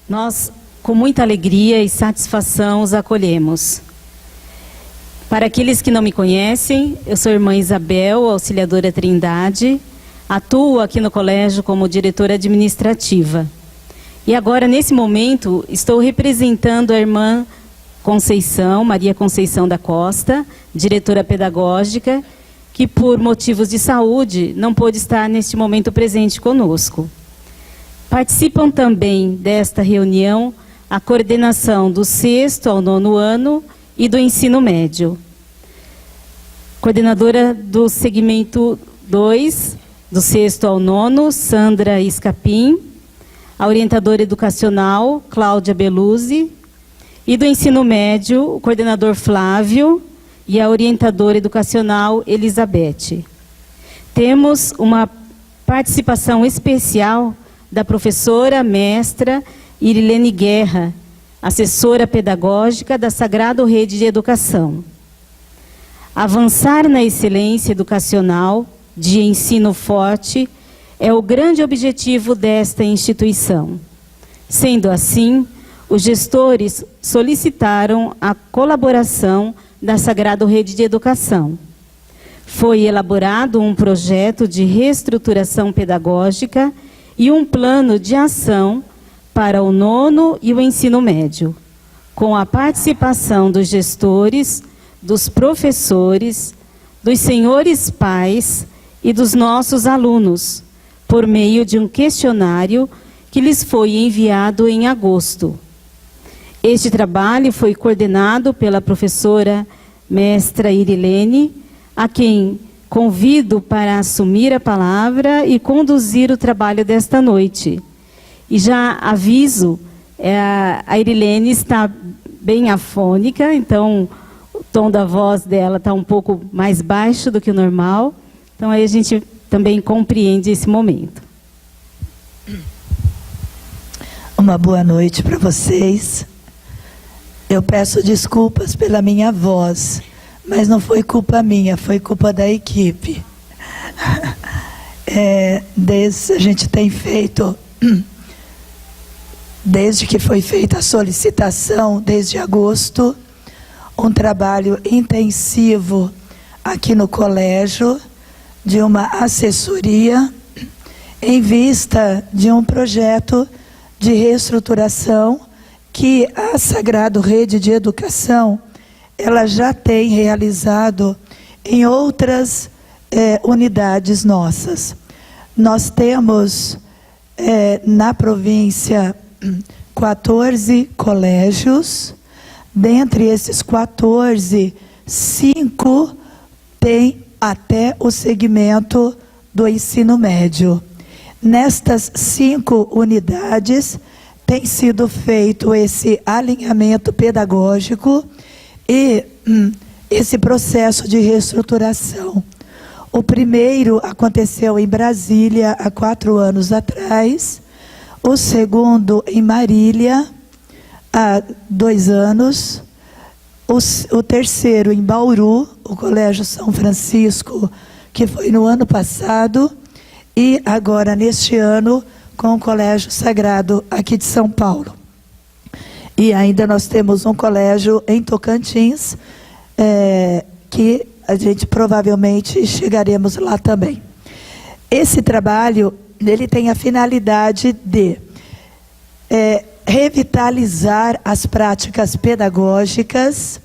Nós, com muita alegria e satisfação, os acolhemos. Para aqueles que não me conhecem, eu sou a irmã Isabel, auxiliadora Trindade, atuo aqui no colégio como diretora administrativa. E agora, nesse momento, estou representando a irmã Conceição, Maria Conceição da Costa, diretora pedagógica, que por motivos de saúde não pôde estar neste momento presente conosco. Participam também desta reunião a coordenação do 6º ao 9º ano e do ensino médio. Coordenadora do segmento 2, do 6º ao 9º, Sandra Escapim. A orientadora educacional, Cláudia Beluzzi. E do ensino médio, o coordenador Flávio e a orientadora educacional, Elizabeth. Temos uma participação especial da professora mestra Irilene Guerra, assessora pedagógica da Sagrado Rede de Educação. Avançar na excelência educacional de ensino forte é o grande objetivo desta instituição. Sendo assim, os gestores solicitaram a colaboração da Sagrado Rede de Educação. Foi elaborado um projeto de reestruturação pedagógica e um plano de ação para o 9º e o ensino médio, com a participação dos gestores, dos professores, dos senhores pais e dos nossos alunos, por meio de um questionário que lhes foi enviado em agosto. Este trabalho foi coordenado pela professora mestra Irilene, a quem convido para assumir a palavra e conduzir o trabalho desta noite. E já aviso, a Irilene está bem afônica, então o tom da voz dela está um pouco mais baixo do que o normal. Então aí a gente também compreende esse momento. Uma boa noite para vocês. Eu peço desculpas pela minha voz, mas não foi culpa minha, foi culpa da equipe. A gente tem feito, desde que foi feita a solicitação, desde agosto, um trabalho intensivo aqui no colégio, de uma assessoria, em vista de um projeto de reestruturação que a Sagrado Rede de Educação ela já tem realizado em outras unidades nossas. Nós temos na província 14 colégios. Dentre esses 14, 5 têm até o segmento do ensino médio. Nestas 5 unidades tem sido feito esse alinhamento pedagógico e esse processo de reestruturação. O primeiro aconteceu em Brasília há 4 anos atrás, o segundo em Marília há 2 anos, o terceiro em Bauru, o Colégio São Francisco, que foi no ano passado, e agora neste ano com o Colégio Sagrado aqui de São Paulo. E ainda nós temos um colégio em Tocantins, que a gente provavelmente chegaremos lá também. Esse trabalho, ele tem a finalidade de revitalizar as práticas pedagógicas,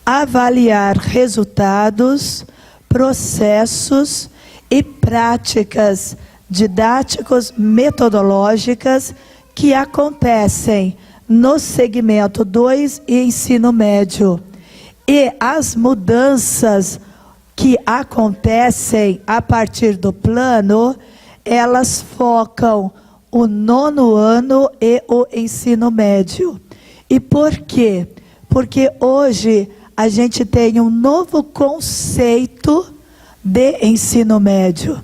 avaliar resultados, processos e práticas didáticos metodológicas que acontecem no segmento 2 e ensino médio. E as mudanças que acontecem a partir do plano, elas focam o 9º ano e o ensino médio. E por quê? Porque hoje a gente tem um novo conceito de ensino médio.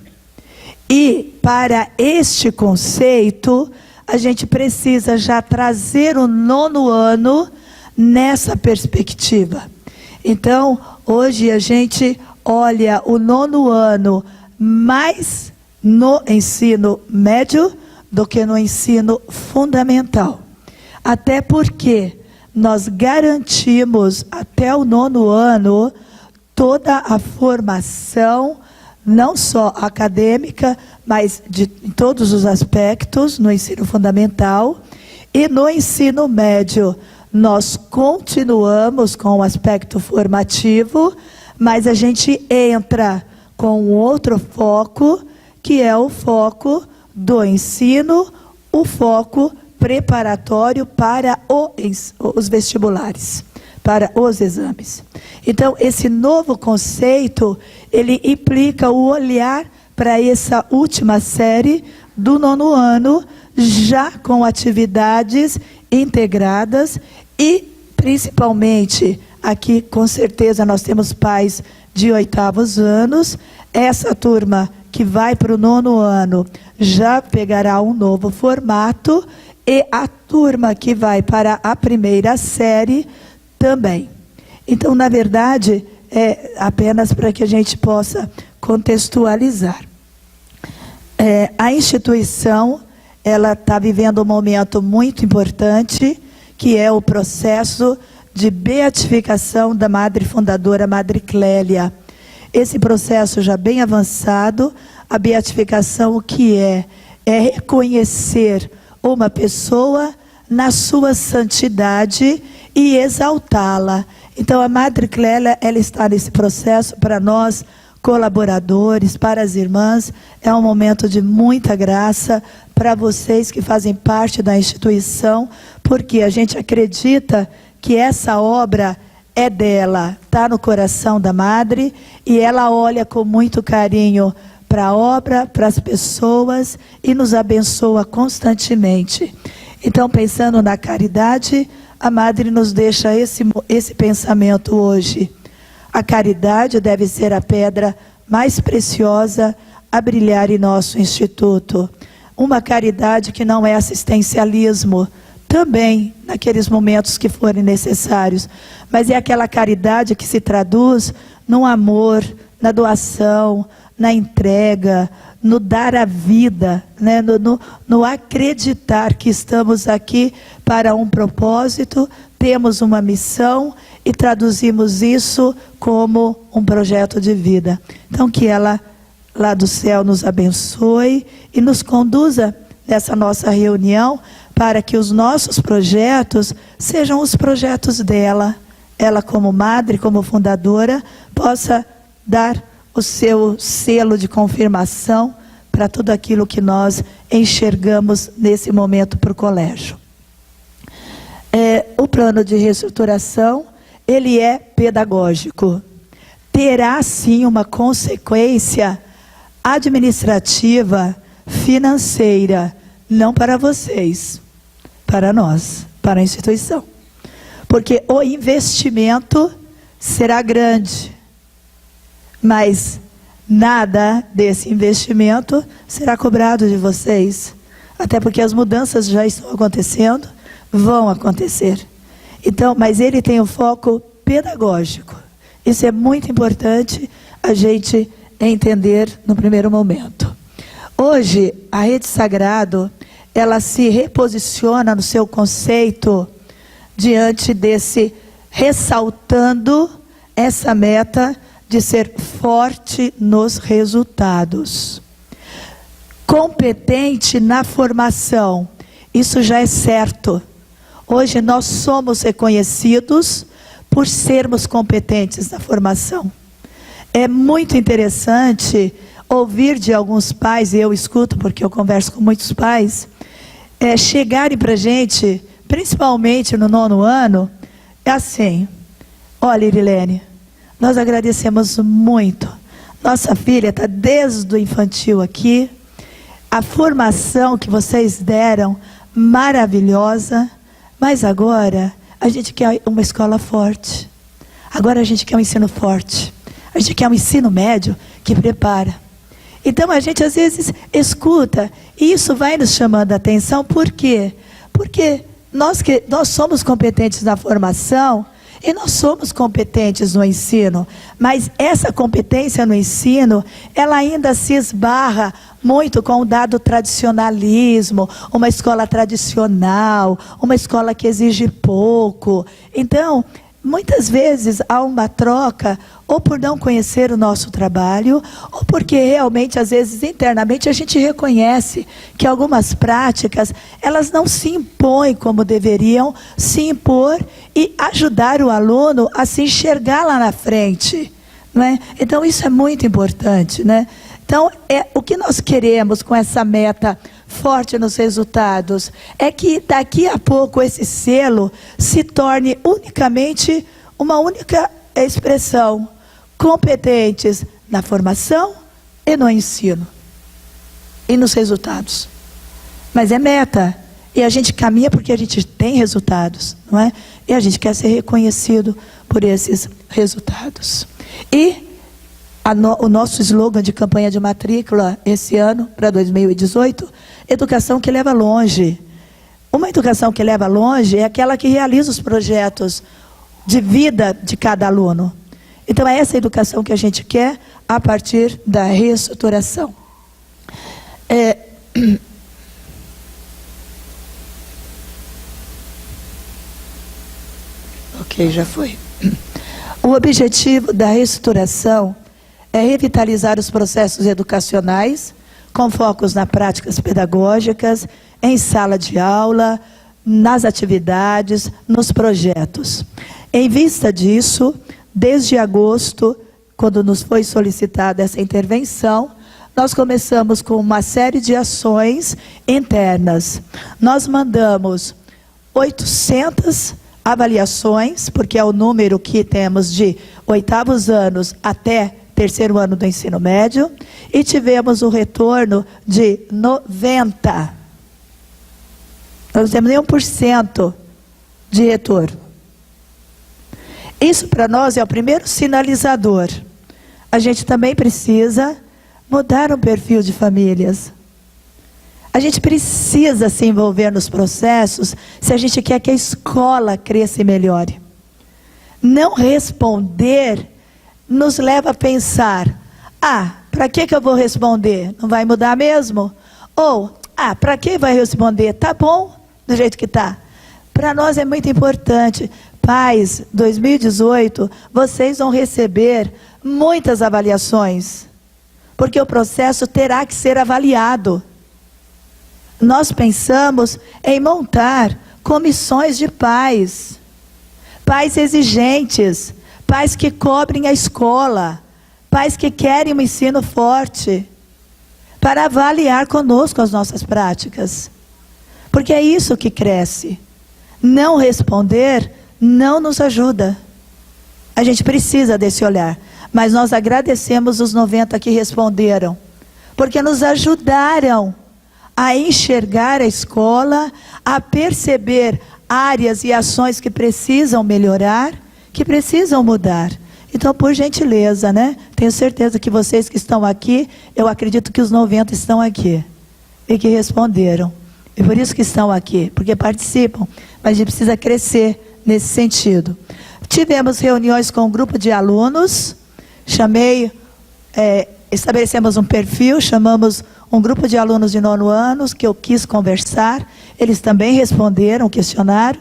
E para este conceito, a gente precisa já trazer o 9º ano nessa perspectiva. Então, hoje a gente olha o 9º ano mais no ensino médio do que no ensino fundamental. Até porque nós garantimos até o 9º ano toda a formação, não só acadêmica, mas em todos os aspectos, no ensino fundamental. E no ensino médio, nós continuamos com o aspecto formativo, mas a gente entra com outro foco, que é o foco do ensino, o foco preparatório para os vestibulares, para os exames. Então, esse novo conceito, ele implica o olhar para essa última série do 9º ano, já com atividades integradas e, principalmente, aqui, com certeza, nós temos pais de 8º anos. Essa turma que vai para o 9º ano já pegará um novo formato, e a turma que vai para a 1ª série também. Então, na verdade, é apenas para que a gente possa contextualizar. A instituição, ela está vivendo um momento muito importante, que é o processo de beatificação da madre fundadora, Madre Clélia. Esse processo já bem avançado. A beatificação, o que é reconhecer uma pessoa na sua santidade e exaltá-la. Então, a Madre Clélia, ela está nesse processo para nós, colaboradores, para as irmãs. É um momento de muita graça para vocês que fazem parte da instituição, porque a gente acredita que essa obra é dela, está no coração da Madre, e ela olha com muito carinho para a obra, para as pessoas, e nos abençoa constantemente. Então, pensando na caridade, a Madre nos deixa esse pensamento hoje. A caridade deve ser a pedra mais preciosa a brilhar em nosso instituto. Uma caridade que não é assistencialismo, também naqueles momentos que forem necessários, mas é aquela caridade que se traduz no amor, na doação, na entrega, no dar a vida, né? no acreditar que estamos aqui para um propósito, temos uma missão e traduzimos isso como um projeto de vida. Então, que ela lá do céu nos abençoe e nos conduza nessa nossa reunião, para que os nossos projetos sejam os projetos dela. Ela, como madre, como fundadora, possa dar o seu selo de confirmação para tudo aquilo que nós enxergamos nesse momento para o colégio. O plano de reestruturação, ele é pedagógico. Terá, sim, uma consequência administrativa, financeira, não para vocês, para nós, para a instituição. Porque o investimento será grande, mas nada desse investimento será cobrado de vocês. Até porque as mudanças já estão acontecendo, vão acontecer. Então, mas ele tem o foco pedagógico. Isso é muito importante a gente entender no primeiro momento. Hoje, a Rede Sagrado, ela se reposiciona no seu conceito diante desse, ressaltando essa meta de ser forte nos resultados. Competente na formação, isso já é certo. Hoje nós somos reconhecidos por sermos competentes na formação. É muito interessante ouvir de alguns pais, e eu escuto porque eu converso com muitos pais, chegarem para a gente, principalmente no 9º ano, é assim: olha, Irilene, nós agradecemos muito. Nossa filha está desde o infantil aqui. A formação que vocês deram, maravilhosa. Mas agora, a gente quer uma escola forte. Agora a gente quer um ensino forte. A gente quer um ensino médio que prepara. Então a gente às vezes escuta, e isso vai nos chamando a atenção. Por quê? Porque nós somos competentes na formação, E nós somos competentes no ensino, mas essa competência no ensino, ela ainda se esbarra muito com o dado tradicionalismo, uma escola tradicional, uma escola que exige pouco. Então, muitas vezes há uma troca, ou por não conhecer o nosso trabalho, ou porque realmente, às vezes, internamente, a gente reconhece que algumas práticas, elas não se impõem como deveriam se impor e ajudar o aluno a se enxergar lá na frente, não é? Então, isso é muito importante, né? Então, o que nós queremos com essa meta forte nos resultados é que daqui a pouco esse selo se torne unicamente uma única expressão: competentes na formação e no ensino e nos resultados. Mas é meta, e a gente caminha porque a gente tem resultados, não é? E a gente quer ser reconhecido por esses resultados. E o nosso slogan de campanha de matrícula esse ano, para 2018, educação que leva longe. Uma educação que leva longe é aquela que realiza os projetos de vida de cada aluno. Então é essa educação que a gente quer a partir da reestruturação. Ok, já foi. O objetivo da reestruturação é revitalizar os processos educacionais, com focos nas práticas pedagógicas, em sala de aula, nas atividades, nos projetos. Em vista disso, desde agosto, quando nos foi solicitada essa intervenção, nós começamos com uma série de ações internas. Nós mandamos 800 avaliações, porque é o número que temos de 8º anos até 3º ano do ensino médio, e tivemos o retorno de 90. Nós não temos nem 1% de retorno. Isso para nós é o primeiro sinalizador. A gente também precisa mudar o perfil de famílias. A gente precisa se envolver nos processos se a gente quer que a escola cresça e melhore. Não responder nos leva a pensar: para que eu vou responder? Não vai mudar mesmo? Ou, para que vai responder? Tá bom do jeito que tá. Para nós é muito importante. Pais, 2018, vocês vão receber muitas avaliações, porque o processo terá que ser avaliado. Nós pensamos em montar comissões de pais, pais exigentes, pais que cobrem a escola, pais que querem um ensino forte, para avaliar conosco as nossas práticas. Porque é isso que cresce. Não responder não nos ajuda. A gente precisa desse olhar. Mas nós agradecemos os 90 que responderam, porque nos ajudaram a enxergar a escola, a perceber áreas e ações que precisam melhorar, que precisam mudar. Então, por gentileza, né? Tenho certeza que vocês que estão aqui, eu acredito que os 90 estão aqui e que responderam. E por isso que estão aqui, porque participam, mas a gente precisa crescer nesse sentido. Tivemos reuniões com um grupo de alunos, estabelecemos um perfil, chamamos um grupo de alunos de 9º ano, que eu quis conversar, eles também responderam o questionário,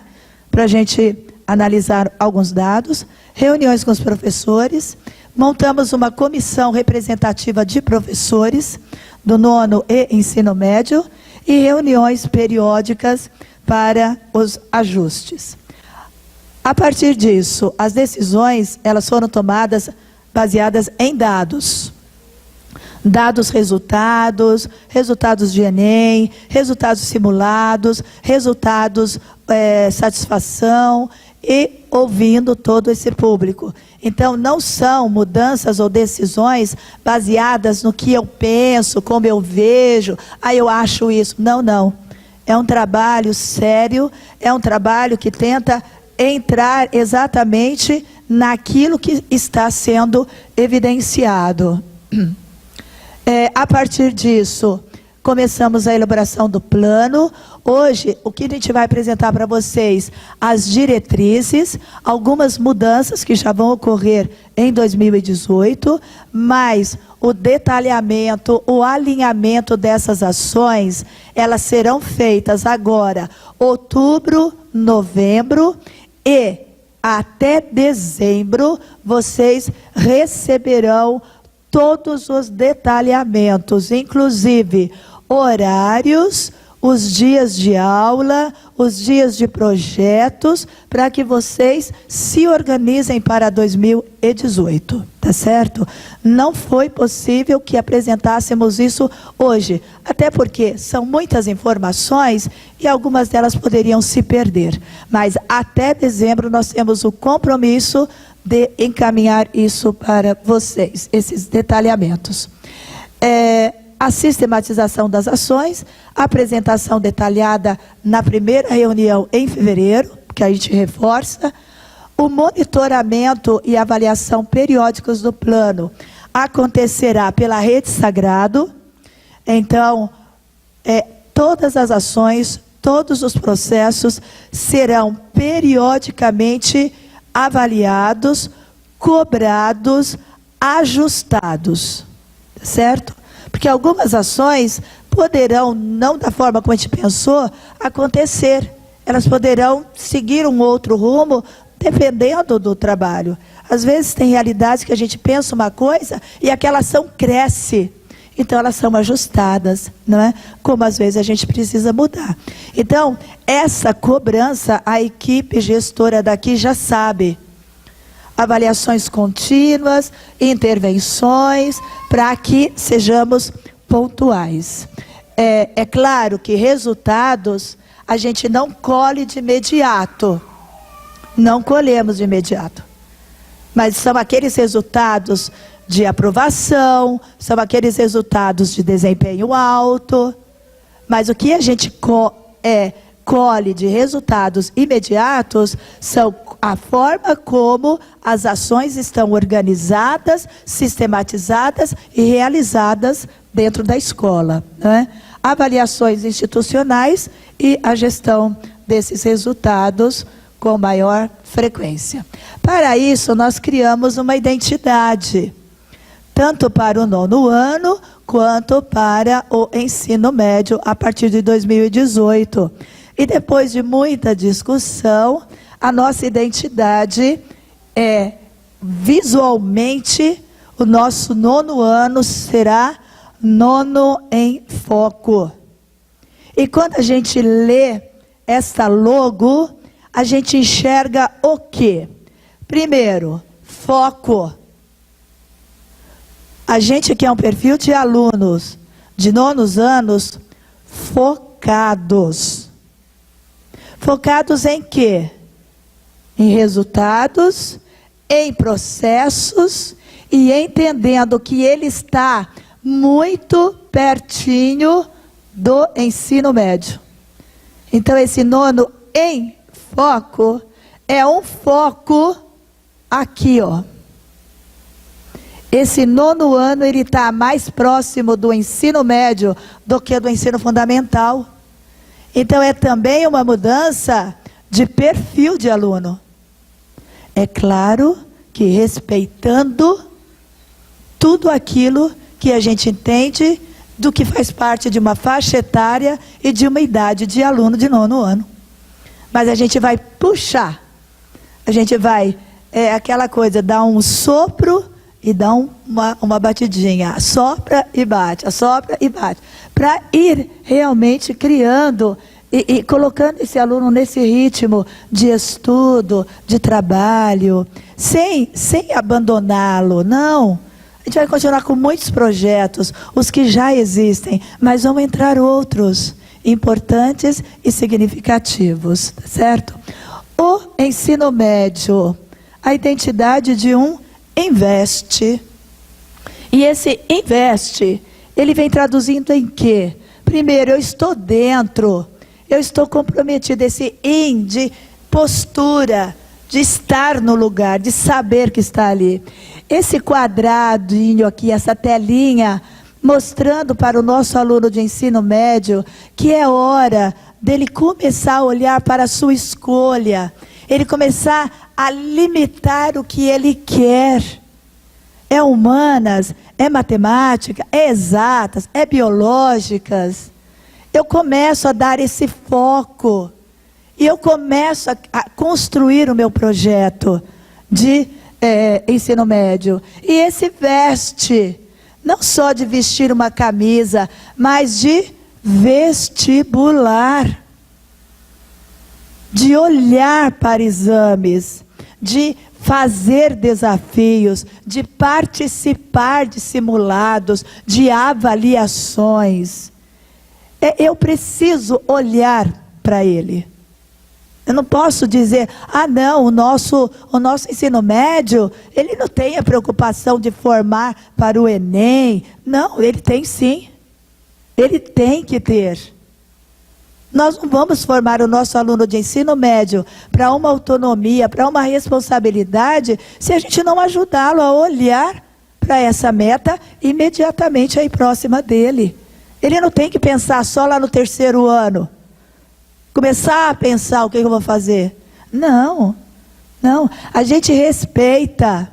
para a gente analisar alguns dados, reuniões com os professores, montamos uma comissão representativa de professores do 9º e ensino médio, e reuniões periódicas para os ajustes. A partir disso, as decisões, elas foram tomadas baseadas em dados. Dados resultados de Enem, resultados simulados, resultados satisfação e ouvindo todo esse público. Então, não são mudanças ou decisões baseadas no que eu penso, como eu vejo, eu acho isso. Não, não. É um trabalho sério, é um trabalho que tenta entrar exatamente naquilo que está sendo evidenciado. A partir disso, começamos a elaboração do plano. Hoje, o que a gente vai apresentar para vocês? As diretrizes, algumas mudanças que já vão ocorrer em 2018, mas o detalhamento, o alinhamento dessas ações, elas serão feitas agora, outubro, novembro, e até dezembro, vocês receberão todos os detalhamentos, inclusive horários, os dias de aula, os dias de projetos, para que vocês se organizem para 2018, tá certo? Não foi possível que apresentássemos isso hoje, até porque são muitas informações e algumas delas poderiam se perder. Mas até dezembro nós temos o compromisso de encaminhar isso para vocês, esses detalhamentos. A sistematização das ações, a apresentação detalhada na primeira reunião em fevereiro, que a gente reforça, o monitoramento e avaliação periódicos do plano acontecerá pela Rede Sagrado. Então, todas as ações, todos os processos serão periodicamente avaliados, cobrados, ajustados, certo? Porque algumas ações poderão, não da forma como a gente pensou, acontecer. Elas poderão seguir um outro rumo, dependendo do trabalho. Às vezes tem realidades que a gente pensa uma coisa e aquela ação cresce. Então elas são ajustadas, não é? Como às vezes a gente precisa mudar. Então, essa cobrança, a equipe gestora daqui já sabe. Avaliações contínuas, intervenções, para que sejamos pontuais. É claro que resultados a gente não colhe de imediato. Não colhemos de imediato. Mas são aqueles resultados de aprovação, são aqueles resultados de desempenho alto. Mas o que a gente colhe de resultados imediatos são a forma como as ações estão organizadas, sistematizadas e realizadas dentro da escola, né? Avaliações institucionais e a gestão desses resultados com maior frequência. Para isso, nós criamos uma identidade, tanto para o 9º ano, quanto para o ensino médio a partir de 2018. E depois de muita discussão, a nossa identidade é, visualmente, o nosso 9º ano será Nono em Foco. E quando a gente lê esta logo, a gente enxerga o quê? Primeiro, foco. A gente quer um perfil de alunos de 9º anos focados. Focados em quê? Em resultados, em processos e entendendo que ele está muito pertinho do ensino médio. Então, esse 9º em foco é um foco aqui, ó. Esse 9º ano, ele está mais próximo do ensino médio do que do ensino fundamental. Então, é também uma mudança de perfil de aluno. É claro que respeitando tudo aquilo que a gente entende do que faz parte de uma faixa etária e de uma idade de aluno de 9º ano. Mas a gente vai puxar, a gente vai, aquela coisa, dar um sopro e dar uma batidinha, assopra e bate, para ir realmente criando e colocando esse aluno nesse ritmo de estudo, de trabalho, sem abandoná-lo, não. A gente vai continuar com muitos projetos, os que já existem, mas vão entrar outros importantes e significativos, tá certo? O ensino médio, a identidade de um investe. E esse investe, ele vem traduzindo em quê? Primeiro, eu estou dentro, eu estou comprometido, esse de postura, de estar no lugar, de saber que está ali. Esse quadradinho aqui, essa telinha, mostrando para o nosso aluno de ensino médio que é hora dele começar a olhar para a sua escolha, ele começar a limitar o que ele quer. É humanas, é matemática, é exatas, é biológicas. Eu começo a dar esse foco. E eu começo a construir o meu projeto de ensino médio. E esse veste, não só de vestir uma camisa, mas de vestibular. De olhar para exames, de fazer desafios, de participar de simulados, de avaliações. Eu preciso olhar para ele. Eu não posso dizer, não, o nosso ensino médio, ele não tem a preocupação de formar para o Enem. Não, ele tem sim. Ele tem que ter. Nós não vamos formar o nosso aluno de ensino médio para uma autonomia, para uma responsabilidade, se a gente não ajudá-lo a olhar para essa meta imediatamente aí próxima dele. Ele não tem que pensar só lá no 3º ano. Começar a pensar o que eu vou fazer. Não, não. A gente respeita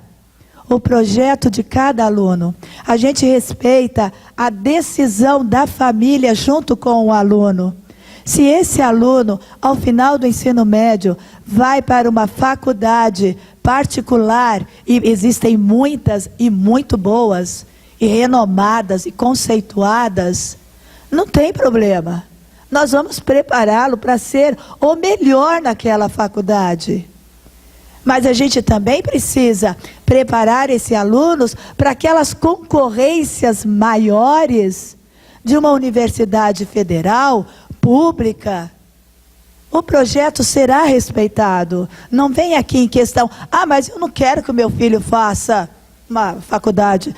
o projeto de cada aluno. A gente respeita a decisão da família junto com o aluno. Se esse aluno, ao final do ensino médio, vai para uma faculdade particular, e existem muitas e muito boas, e renomadas e conceituadas, não tem problema. Nós vamos prepará-lo para ser o melhor naquela faculdade. Mas a gente também precisa preparar esses alunos para aquelas concorrências maiores de uma universidade federal, pública. O projeto será respeitado. Não vem aqui em questão, mas eu não quero que o meu filho faça uma faculdade.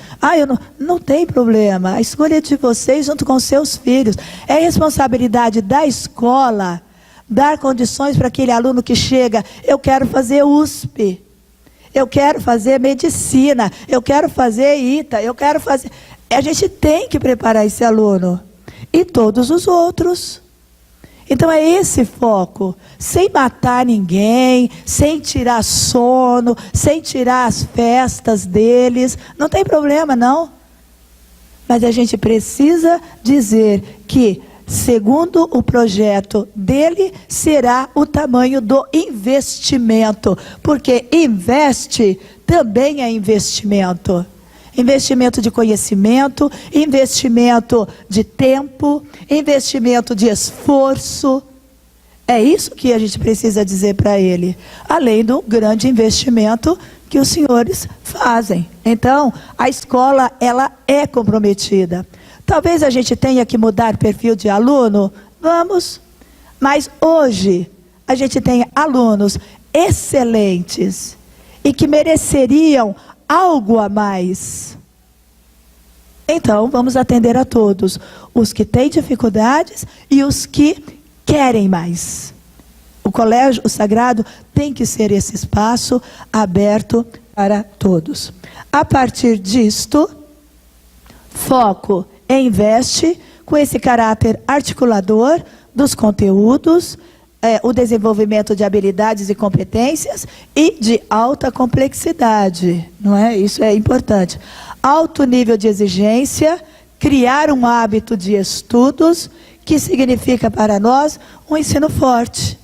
Não tem problema. A escolha é de vocês junto com seus filhos. É responsabilidade da escola dar condições para aquele aluno que chega, eu quero fazer USP, eu quero fazer medicina, eu quero fazer ITA, eu quero fazer... A gente tem que preparar esse aluno. E todos os outros. Então é esse foco, sem matar ninguém, sem tirar sono, sem tirar as festas deles, não tem problema não. Mas a gente precisa dizer que, segundo o projeto dele, será o tamanho do investimento, porque investe também é investimento. Investimento de conhecimento, investimento de tempo, investimento de esforço. É isso que a gente precisa dizer para ele. Além do grande investimento que os senhores fazem. Então, a escola, ela é comprometida. Talvez a gente tenha que mudar perfil de aluno. Vamos. Mas hoje, a gente tem alunos excelentes e que mereceriam algo a mais. Então, vamos atender a todos, os que têm dificuldades e os que querem mais. O Colégio Sagrado tem que ser esse espaço aberto para todos. A partir disto, foco em investe com esse caráter articulador dos conteúdos, o desenvolvimento de habilidades e competências e de alta complexidade, não é? Isso é importante. Alto nível de exigência, criar um hábito de estudos, que significa para nós um ensino forte.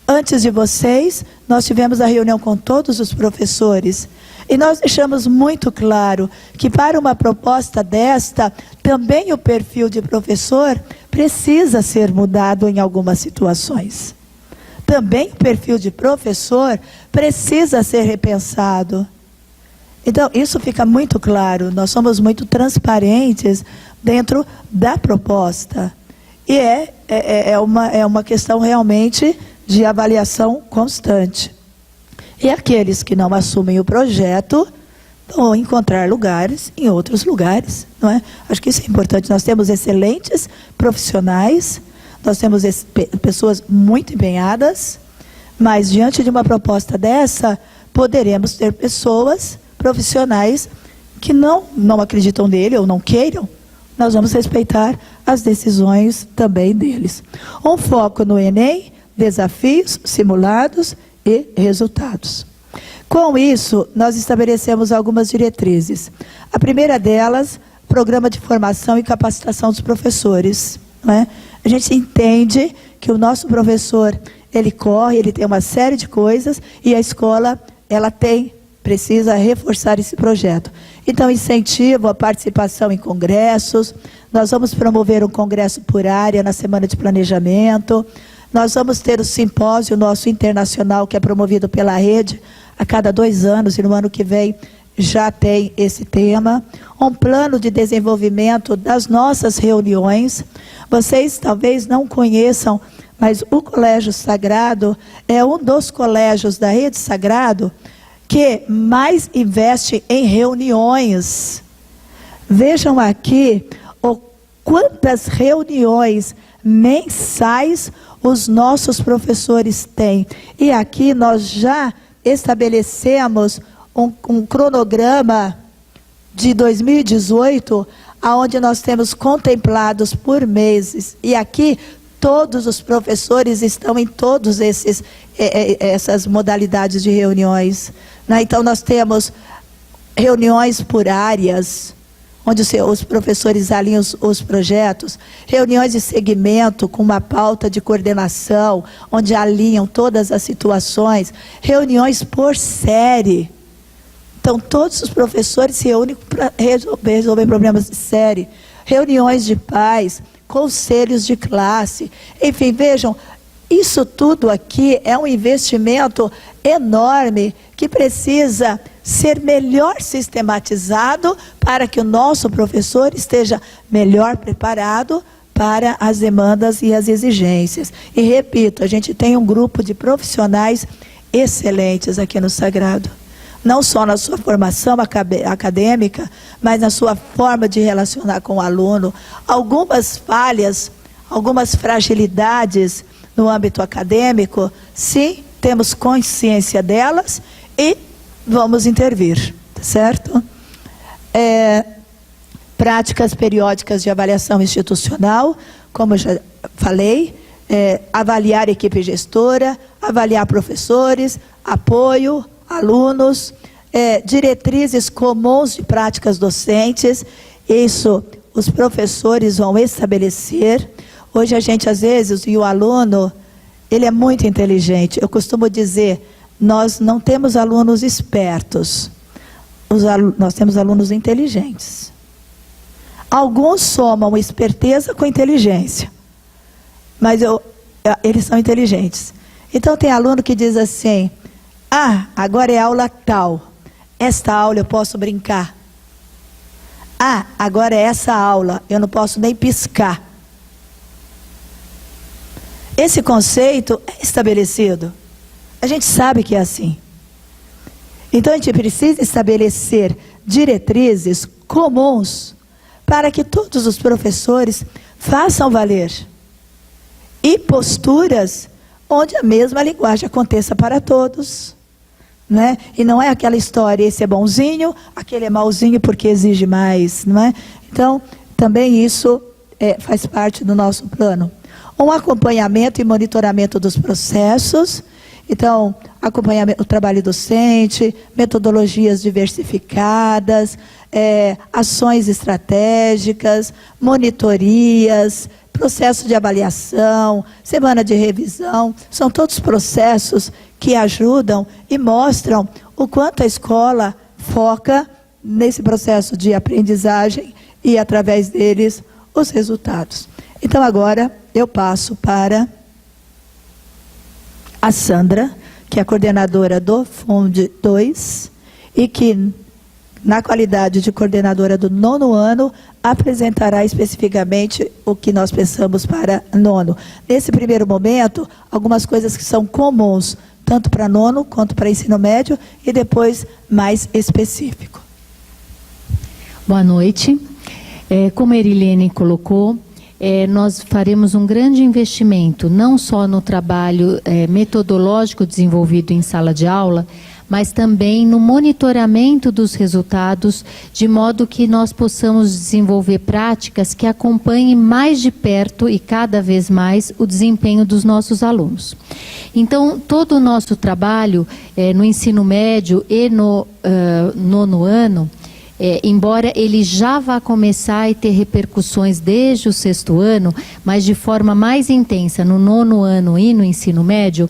Antes de vocês, nós tivemos a reunião com todos os professores e nós deixamos muito claro que para uma proposta desta, também o perfil de professor precisa ser mudado em algumas situações. Também o perfil de professor precisa ser repensado. Então, isso fica muito claro. Nós somos muito transparentes dentro da proposta. E é uma questão realmente de avaliação constante. E aqueles que não assumem o projeto vão encontrar lugares em outros lugares, não é? Acho que isso é importante. Nós temos excelentes profissionais, nós temos pessoas muito empenhadas, mas diante de uma proposta dessa, poderemos ter pessoas, profissionais, que não acreditam nele ou não queiram, nós vamos respeitar as decisões também deles. Um foco no Enem, desafios, simulados e resultados. Com isso, nós estabelecemos algumas diretrizes. A primeira delas, programa de formação e capacitação dos professores, né? A gente entende que o nosso professor, ele corre, ele tem uma série de coisas, e a escola, ela precisa reforçar esse projeto. Então, incentivo a participação em congressos, nós vamos promover um congresso por área na semana de planejamento, nós vamos ter o simpósio nosso internacional, que é promovido pela rede, a cada 2 anos, e no ano que vem já tem esse tema. Um plano de desenvolvimento das nossas reuniões. Vocês talvez não conheçam, mas o Colégio Sagrado é um dos colégios da Rede Sagrado que mais investe em reuniões. Vejam aqui quantas reuniões mensais os nossos professores têm. E aqui nós já estabelecemos um cronograma de 2018, onde nós temos contemplados por meses. E aqui todos os professores estão em todas essas modalidades de reuniões, né? Então nós temos reuniões por áreas, onde os professores alinham os projetos, reuniões de segmento com uma pauta de coordenação, onde alinham todas as situações, reuniões por série. Então, todos os professores se reúnem para resolver problemas de série, reuniões de pais, conselhos de classe. Enfim, vejam, isso tudo aqui é um investimento enorme que precisa ser melhor sistematizado para que o nosso professor esteja melhor preparado para as demandas e as exigências. E repito, a gente tem um grupo de profissionais excelentes aqui no Sagrado. Não só na sua formação acadêmica, mas na sua forma de relacionar com o aluno. Algumas falhas, algumas fragilidades no âmbito acadêmico, sim, temos consciência delas e vamos intervir, certo? Práticas periódicas de avaliação institucional, como eu já falei, avaliar equipe gestora, avaliar professores, apoio, alunos, diretrizes comuns de práticas docentes. Isso os professores vão estabelecer. Hoje a gente, às vezes, e o aluno, ele é muito inteligente. Eu costumo dizer, nós não temos alunos espertos, nós temos alunos inteligentes. Alguns somam esperteza com inteligência, mas eles são inteligentes. Então tem aluno que diz assim, agora é aula tal, esta aula eu posso brincar. Agora é essa aula, eu não posso nem piscar. Esse conceito é estabelecido. A gente sabe que é assim. Então a gente precisa estabelecer diretrizes comuns para que todos os professores façam valer. E posturas onde a mesma linguagem aconteça para todos, né? E não é aquela história, esse é bonzinho, aquele é mauzinho porque exige mais, não é? Então, também isso faz parte do nosso plano. Um acompanhamento e monitoramento dos processos. Então, acompanhamento, o trabalho docente, metodologias diversificadas, ações estratégicas, monitorias, processo de avaliação, semana de revisão. São todos processos que ajudam e mostram o quanto a escola foca nesse processo de aprendizagem e, através deles, os resultados. Então, agora, eu passo para a Sandra, que é a coordenadora do FUND 2, e que, na qualidade de coordenadora do 9º ano, apresentará especificamente o que nós pensamos para 9º. Nesse primeiro momento, algumas coisas que são comuns, tanto para 9º quanto para ensino médio, e depois mais específico. Boa noite. Como a Erilene colocou, nós faremos um grande investimento, não só no trabalho metodológico desenvolvido em sala de aula, mas também no monitoramento dos resultados, de modo que nós possamos desenvolver práticas que acompanhem mais de perto e cada vez mais o desempenho dos nossos alunos. Então, todo o nosso trabalho no ensino médio e no nono ano, embora ele já vá começar a ter repercussões desde o sexto ano, mas de forma mais intensa no nono ano e no ensino médio,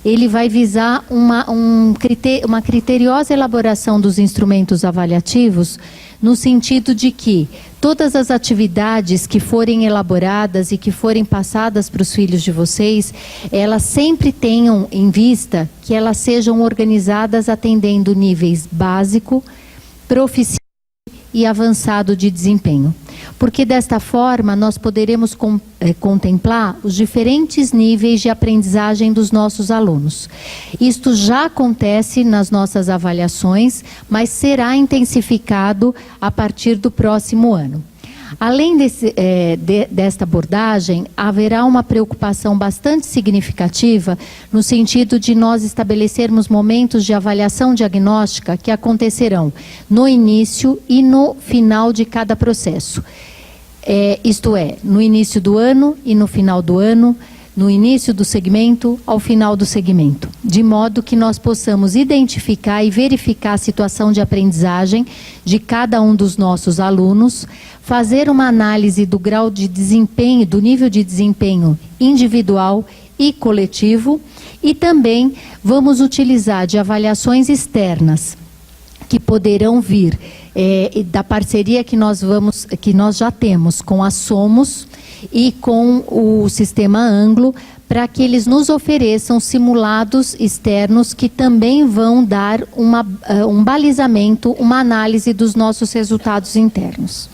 ele vai visar uma criteriosa elaboração dos instrumentos avaliativos, no sentido de que todas as atividades que forem elaboradas e que forem passadas para os filhos de vocês, elas sempre tenham em vista que elas sejam organizadas atendendo níveis básico, proficiente e avançado de desempenho. Porque desta forma nós poderemos contemplar os diferentes níveis de aprendizagem dos nossos alunos. Isto já acontece nas nossas avaliações, mas será intensificado a partir do próximo ano. Além desta abordagem, haverá uma preocupação bastante significativa no sentido de nós estabelecermos momentos de avaliação diagnóstica que acontecerão no início e no final de cada processo. Isto é, no início do ano e no final do ano, no início do segmento ao final do segmento, de modo que nós possamos identificar e verificar a situação de aprendizagem de cada um dos nossos alunos, fazer uma análise do grau de desempenho, do nível de desempenho individual e coletivo, e também vamos utilizar de avaliações externas que poderão vir da parceria que nós já temos com a Somos e com o Sistema Anglo, para que eles nos ofereçam simulados externos que também vão dar um balizamento, uma análise dos nossos resultados internos.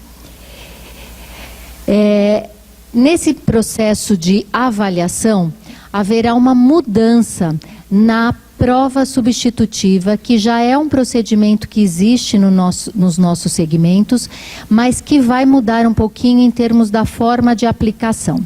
Nesse processo de avaliação, haverá uma mudança na prova substitutiva, que já é um procedimento que existe nos nossos segmentos, mas que vai mudar um pouquinho em termos da forma de aplicação.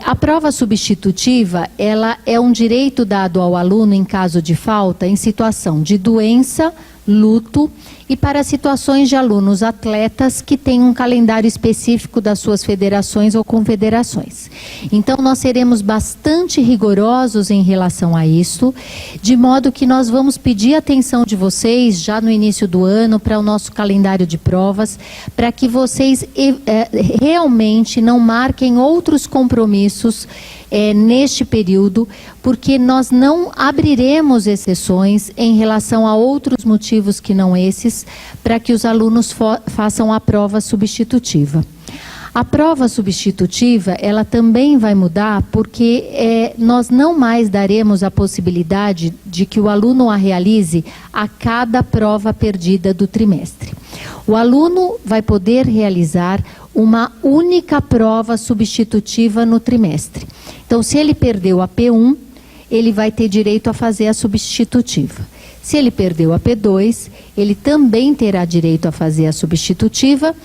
A prova substitutiva, ela é um direito dado ao aluno em caso de falta, em situação de doença, luto e para situações de alunos atletas que têm um calendário específico das suas federações ou confederações. Então, nós seremos bastante rigorosos em relação a isso, de modo que nós vamos pedir a atenção de vocês já no início do ano para o nosso calendário de provas, para que vocês realmente não marquem outros compromissos neste período, porque nós não abriremos exceções em relação a outros motivos que não esses, para que os alunos façam a prova substitutiva. A prova substitutiva, ela também vai mudar, porque nós não mais daremos a possibilidade de que o aluno a realize a cada prova perdida do trimestre. O aluno vai poder realizar uma única prova substitutiva no trimestre. Então, se ele perdeu a P1, ele vai ter direito a fazer a substitutiva. Se ele perdeu a P2, ele também terá direito a fazer a substitutiva,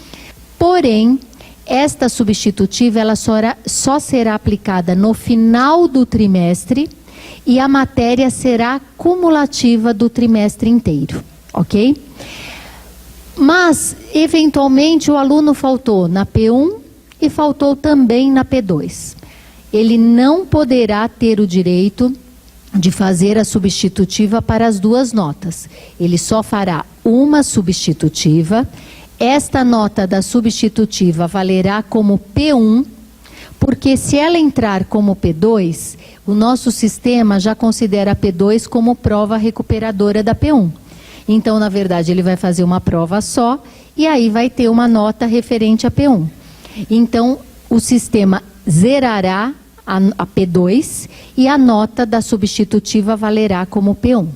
porém, esta substitutiva ela só será aplicada no final do trimestre e a matéria será cumulativa do trimestre inteiro, ok? Mas, eventualmente, o aluno faltou na P1 e faltou também na P2. Ele não poderá ter o direito de fazer a substitutiva para as duas notas. Ele só fará uma substitutiva. Esta nota da substitutiva valerá como P1, porque se ela entrar como P2, o nosso sistema já considera a P2 como prova recuperadora da P1. Então, na verdade, ele vai fazer uma prova só e aí vai ter uma nota referente a P1. Então, o sistema zerará a P2 e a nota da substitutiva valerá como P1.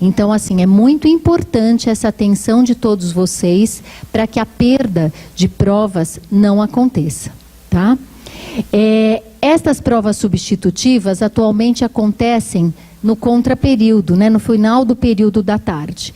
Então, assim, é muito importante essa atenção de todos vocês para que a perda de provas não aconteça, tá? Estas provas substitutivas atualmente acontecem no contraperíodo, né, no final do período da tarde.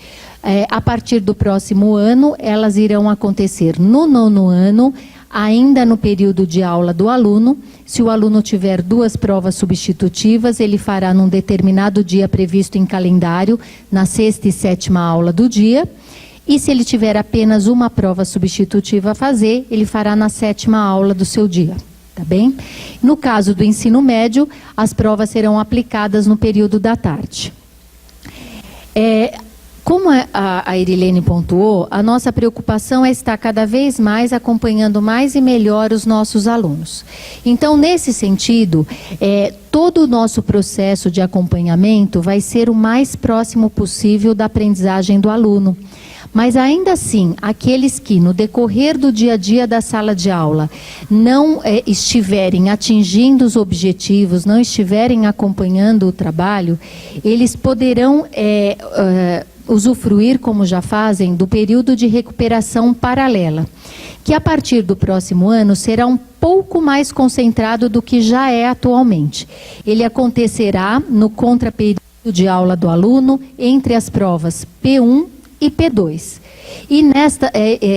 A partir do próximo ano, elas irão acontecer no nono ano, ainda no período de aula do aluno. Se o aluno tiver 2 provas substitutivas, ele fará num determinado dia previsto em calendário, na 6ª e 7ª aula do dia. E se ele tiver apenas uma prova substitutiva a fazer, ele fará na 7ª aula do seu dia. Tá bem? No caso do ensino médio, as provas serão aplicadas no período da tarde. Como a Irilene pontuou, a nossa preocupação é estar cada vez mais acompanhando mais e melhor os nossos alunos. Então, nesse sentido, todo o nosso processo de acompanhamento vai ser o mais próximo possível da aprendizagem do aluno. Mas ainda assim, aqueles que no decorrer do dia a dia da sala de aula não estiverem atingindo os objetivos, não estiverem acompanhando o trabalho, eles poderão usufruir, como já fazem, do período de recuperação paralela, que a partir do próximo ano será um pouco mais concentrado do que já é atualmente. Ele acontecerá no contraperíodo de aula do aluno entre as provas P1 e P2. E nesta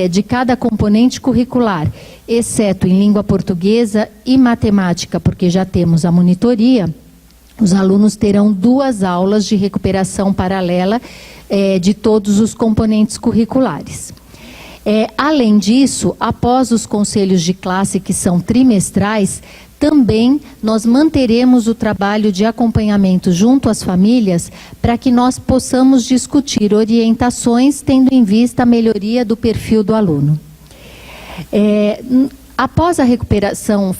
de cada componente curricular, exceto em língua portuguesa e matemática, porque já temos a monitoria, os alunos terão 2 aulas de recuperação paralela de todos os componentes curriculares. Além disso, após os conselhos de classe, que são trimestrais, também nós manteremos o trabalho de acompanhamento junto às famílias para que nós possamos discutir orientações tendo em vista a melhoria do perfil do aluno. Após a recuperação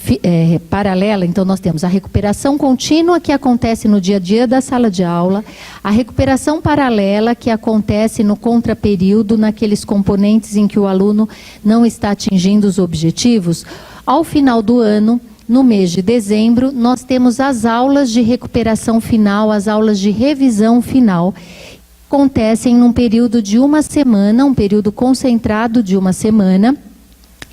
paralela, então nós temos a recuperação contínua, que acontece no dia a dia da sala de aula, a recuperação paralela, que acontece no contraperíodo, naqueles componentes em que o aluno não está atingindo os objetivos. Ao final do ano, no mês de dezembro, nós temos as aulas de recuperação final, as aulas de revisão final, que acontecem num período de 1 semana, um período concentrado de 1 semana,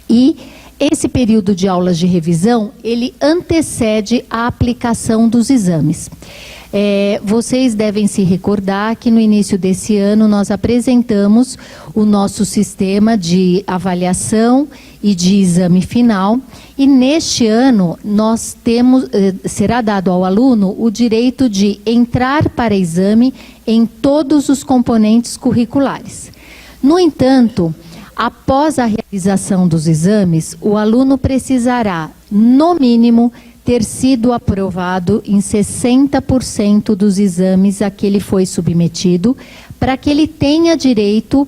e esse período de aulas de revisão, ele antecede a aplicação dos exames. Vocês devem se recordar que no início desse ano nós apresentamos o nosso sistema de avaliação e de exame final, e neste ano nós será dado ao aluno o direito de entrar para exame em todos os componentes curriculares. No entanto, após a realização dos exames, o aluno precisará, no mínimo, ter sido aprovado em 60% dos exames a que ele foi submetido, para que ele tenha direito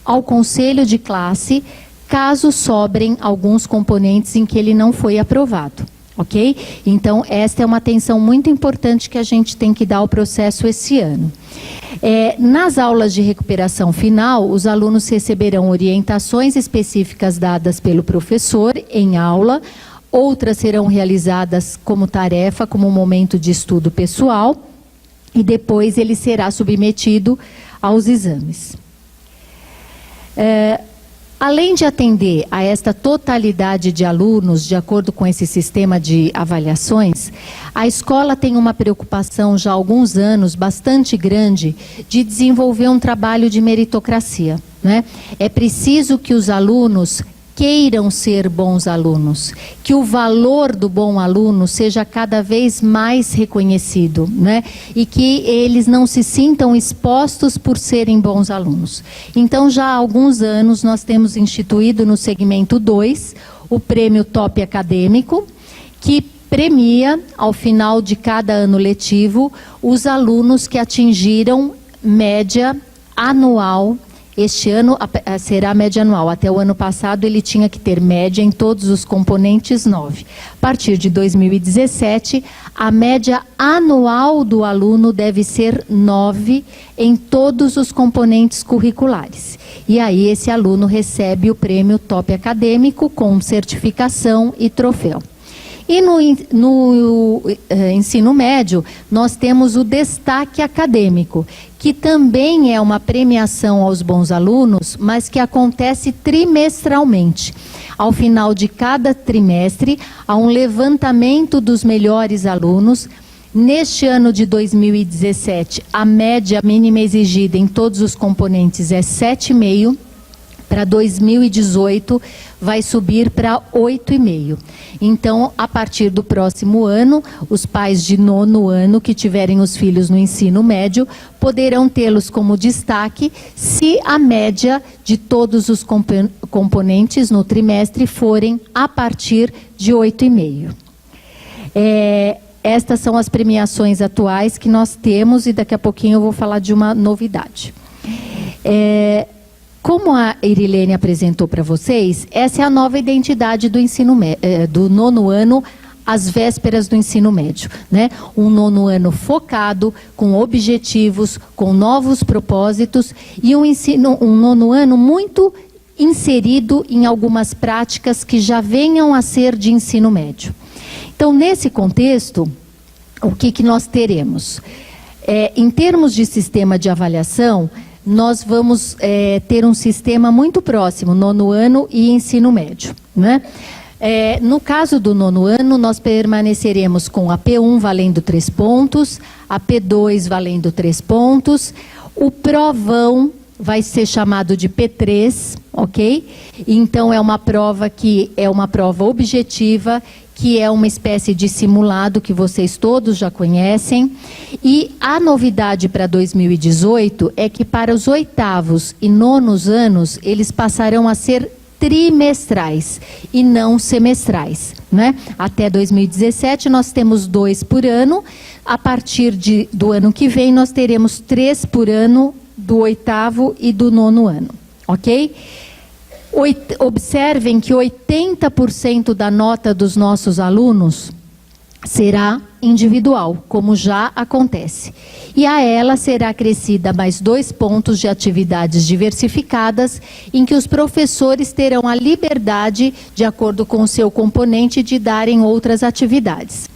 ao conselho de classe, caso sobrem alguns componentes em que ele não foi aprovado. Ok? Então, esta é uma atenção muito importante que a gente tem que dar ao processo esse ano. Nas aulas de recuperação final, os alunos receberão orientações específicas dadas pelo professor em aula, outras serão realizadas como tarefa, como momento de estudo pessoal, e depois ele será submetido aos exames. Além de atender a esta totalidade de alunos, de acordo com esse sistema de avaliações, a escola tem uma preocupação já há alguns anos bastante grande de desenvolver um trabalho de meritocracia, né? É preciso que os alunos queiram ser bons alunos, que o valor do bom aluno seja cada vez mais reconhecido, né? E que eles não se sintam expostos por serem bons alunos. Então, já há alguns anos, nós temos instituído no segmento 2 o prêmio Top Acadêmico, que premia, ao final de cada ano letivo, os alunos que atingiram média anual. Este ano será média anual. Até o ano passado ele tinha que ter média em todos os componentes 9. A partir de 2017, a média anual do aluno deve ser 9 em todos os componentes curriculares. E aí esse aluno recebe o prêmio Top Acadêmico com certificação e troféu. E no ensino médio, nós temos o destaque acadêmico, que também é uma premiação aos bons alunos, mas que acontece trimestralmente. Ao final de cada trimestre, há um levantamento dos melhores alunos. Neste ano de 2017, a média mínima exigida em todos os componentes é 7,5. Para 2018, vai subir para 8,5. Então, a partir do próximo ano, os pais de 9º ano que tiverem os filhos no ensino médio poderão tê-los como destaque se a média de todos os componentes no trimestre forem a partir de 8,5. Estas são as premiações atuais que nós temos e daqui a pouquinho eu vou falar de uma novidade. Como a Irilene apresentou para vocês, essa é a nova identidade do ensino do 9º ano, às vésperas do ensino médio, né? Um 9º ano focado, com objetivos, com novos propósitos e um 9º ano muito inserido em algumas práticas que já venham a ser de ensino médio. Então, nesse contexto, o que nós teremos? Em termos de sistema de avaliação, nós vamos ter um sistema muito próximo, 9º ano e ensino médio, né? No caso do 9º ano, nós permaneceremos com a P1 valendo 3 pontos, a P2 valendo 3 pontos, o provão vai ser chamado de P3, ok? Então, é uma prova que é uma prova objetiva, que é uma espécie de simulado que vocês todos já conhecem. E a novidade para 2018 é que para os 8º e 9º anos, eles passarão a ser trimestrais e não semestrais, né? Até 2017 nós temos 2 por ano, a partir do ano que vem nós teremos 3 por ano do 8º e do 9º ano, ok? Observem que 80% da nota dos nossos alunos será individual, como já acontece. E a ela será acrescida mais 2 pontos de atividades diversificadas, em que os professores terão a liberdade, de acordo com o seu componente, de darem outras atividades.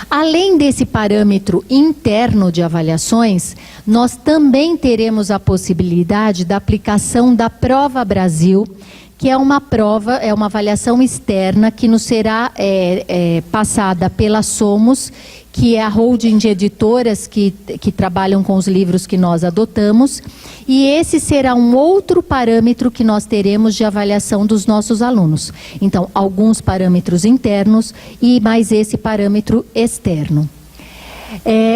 Além desse parâmetro interno de avaliações, nós também teremos a possibilidade da aplicação da Prova Brasil, que é uma prova, é uma avaliação externa que nos será passada pela Somos, que é a holding de editoras que trabalham com os livros que nós adotamos, e esse será um outro parâmetro que nós teremos de avaliação dos nossos alunos. Então, alguns parâmetros internos e mais esse parâmetro externo.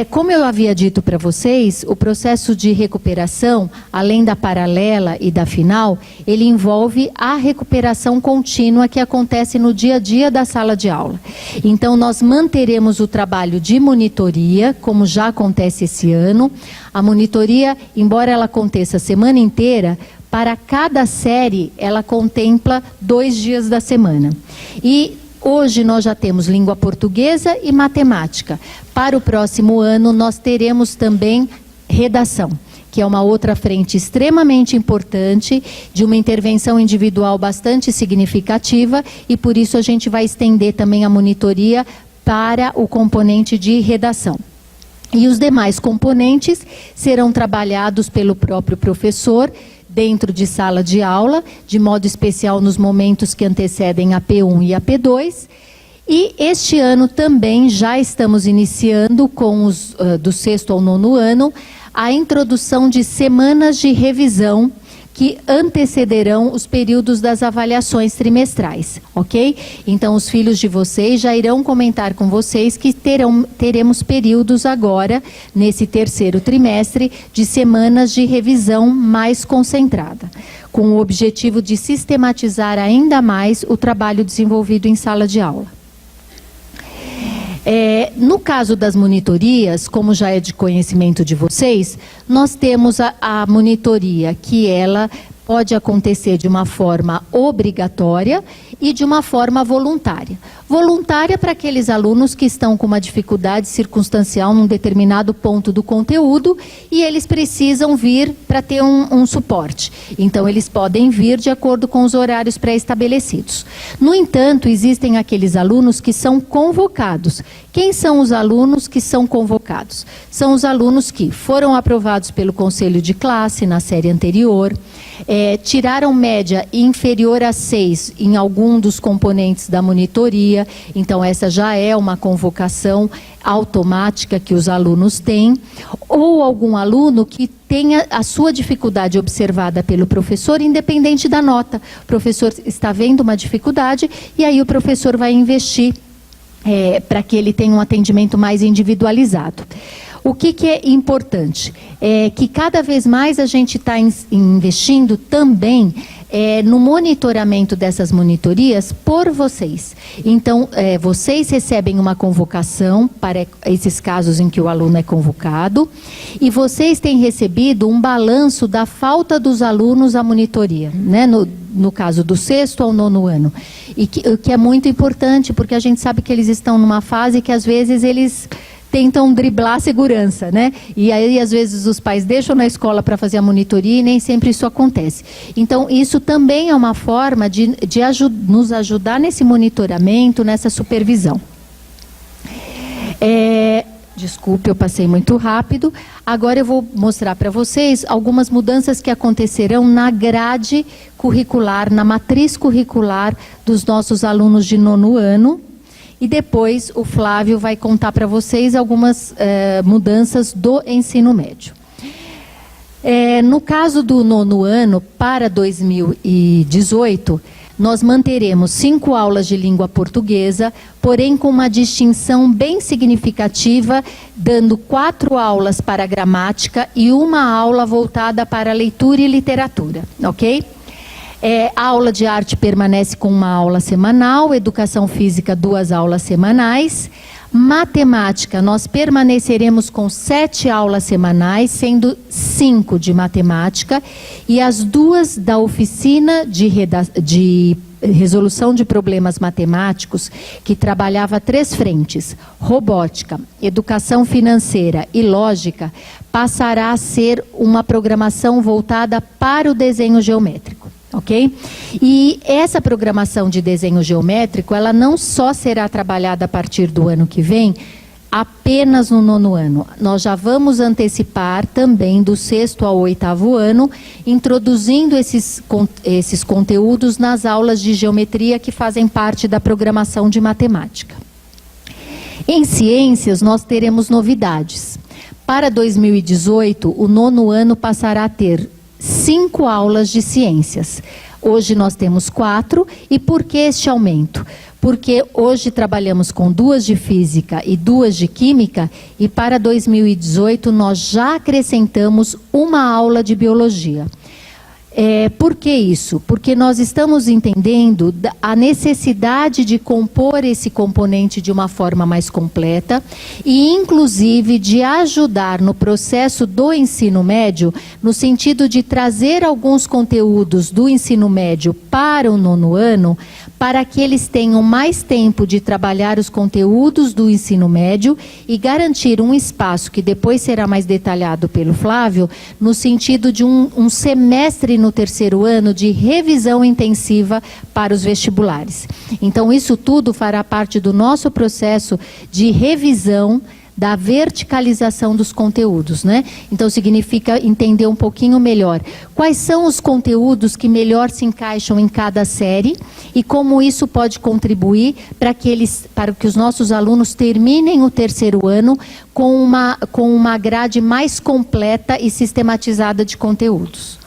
Como eu havia dito para vocês, o processo de recuperação, além da paralela e da final, ele envolve a recuperação contínua que acontece no dia a dia da sala de aula. Então, nós manteremos o trabalho de monitoria, como já acontece esse ano. A monitoria, embora ela aconteça a semana inteira, para cada série, ela contempla 2 dias da semana. E hoje nós já temos língua portuguesa e matemática. Para o próximo ano nós teremos também redação, que é uma outra frente extremamente importante, de uma intervenção individual bastante significativa, e por isso a gente vai estender também a monitoria para o componente de redação. E os demais componentes serão trabalhados pelo próprio professor, dentro de sala de aula, de modo especial nos momentos que antecedem a P1 e a P2. E este ano também já estamos iniciando com os do 6º ao 9º ano, a introdução de semanas de revisão que antecederão os períodos das avaliações trimestrais, ok? Então, os filhos de vocês já irão comentar com vocês que teremos períodos agora, nesse 3º trimestre, de semanas de revisão mais concentrada, com o objetivo de sistematizar ainda mais o trabalho desenvolvido em sala de aula. No caso das monitorias, como já é de conhecimento de vocês, nós temos a monitoria, que ela pode acontecer de uma forma obrigatória e de uma forma voluntária. Voluntária para aqueles alunos que estão com uma dificuldade circunstancial num determinado ponto do conteúdo e eles precisam vir para ter um suporte. Então, eles podem vir de acordo com os horários pré-estabelecidos. No entanto, existem aqueles alunos que são convocados. Quem são os alunos que são convocados? São os alunos que foram aprovados pelo conselho de classe na série anterior, tiraram média inferior a 6 em algum dos componentes da monitoria, então essa já é uma convocação automática que os alunos têm, ou algum aluno que tenha a sua dificuldade observada pelo professor, independente da nota. O professor está vendo uma dificuldade e aí o professor vai investir para que ele tenha um atendimento mais individualizado. O que é importante? É que cada vez mais a gente está investindo também no monitoramento dessas monitorias por vocês. Então, vocês recebem uma convocação para esses casos em que o aluno é convocado e vocês têm recebido um balanço da falta dos alunos à monitoria, né? No caso do 6º ao 9º ano. E que é muito importante, porque a gente sabe que eles estão numa fase que às vezes eles tentam driblar a segurança, né? E aí, às vezes, os pais deixam na escola para fazer a monitoria e nem sempre isso acontece. Então, isso também é uma forma de nos ajudar nesse monitoramento, nessa supervisão. Desculpe, eu passei muito rápido. Agora eu vou mostrar para vocês algumas mudanças que acontecerão na grade curricular, na matriz curricular dos nossos alunos de 9º ano. E depois o Flávio vai contar para vocês algumas mudanças do ensino médio. No caso do 9º ano, para 2018, nós manteremos 5 aulas de língua portuguesa, porém com uma distinção bem significativa, dando 4 aulas para gramática e 1 aula voltada para leitura e literatura, ok? A aula de arte permanece com 1 aula semanal, educação física 2 aulas semanais, matemática nós permaneceremos com 7 aulas semanais, sendo 5 de matemática e as 2 da oficina de resolução de problemas matemáticos, que trabalhava 3 frentes, robótica, educação financeira e lógica, passará a ser uma programação voltada para o desenho geométrico. Ok? E essa programação de desenho geométrico, ela não só será trabalhada a partir do ano que vem, apenas no 9º ano. Nós já vamos antecipar também do 6º ao 8º ano, introduzindo esses conteúdos nas aulas de geometria que fazem parte da programação de matemática. Em ciências, nós teremos novidades. Para 2018, o 9º ano passará a ter 5 aulas de ciências. Hoje nós temos 4. E por que este aumento? Porque hoje trabalhamos com 2 de física e 2 de química e para 2018 nós já acrescentamos 1 aula de biologia. Por que isso? Porque nós estamos entendendo a necessidade de compor esse componente de uma forma mais completa e, inclusive, de ajudar no processo do ensino médio, no sentido de trazer alguns conteúdos do ensino médio para o 9º ano, para que eles tenham mais tempo de trabalhar os conteúdos do ensino médio e garantir um espaço que depois será mais detalhado pelo Flávio, no sentido de um semestre no 3º ano de revisão intensiva para os vestibulares. Então, isso tudo fará parte do nosso processo de revisão da verticalização dos conteúdos, né? Então, significa entender um pouquinho melhor quais são os conteúdos que melhor se encaixam em cada série e como isso pode contribuir para que os nossos alunos terminem o 3º ano com uma grade mais completa e sistematizada de conteúdos.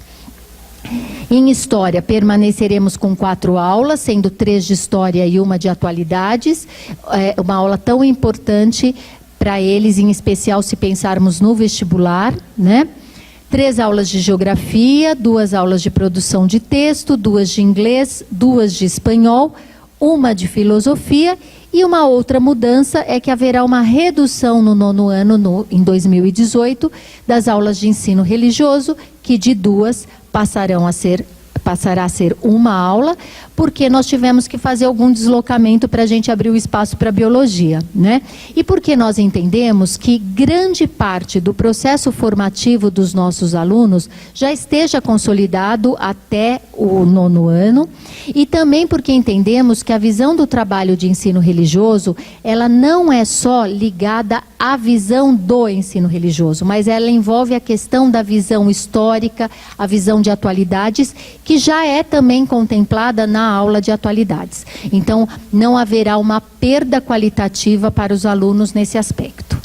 Em História, permaneceremos com 4 aulas, sendo 3 de História e 1 de Atualidades, uma aula tão importante para eles, em especial se pensarmos no vestibular, né? 3 aulas de Geografia, 2 aulas de Produção de Texto, 2 de Inglês, 2 de Espanhol, 1 de Filosofia e uma outra mudança é que haverá uma redução no 9º ano, em 2018, das aulas de ensino religioso, que de 2 passará a ser 1 aula, porque nós tivemos que fazer algum deslocamento para a gente abrir o espaço para a biologia, né? E porque nós entendemos que grande parte do processo formativo dos nossos alunos já esteja consolidado até o 9º ano, e também porque entendemos que a visão do trabalho de ensino religioso, ela não é só ligada à visão do ensino religioso, mas ela envolve a questão da visão histórica, a visão de atualidades, que já é também contemplada na aula de atualidades. Então, não haverá uma perda qualitativa para os alunos nesse aspecto.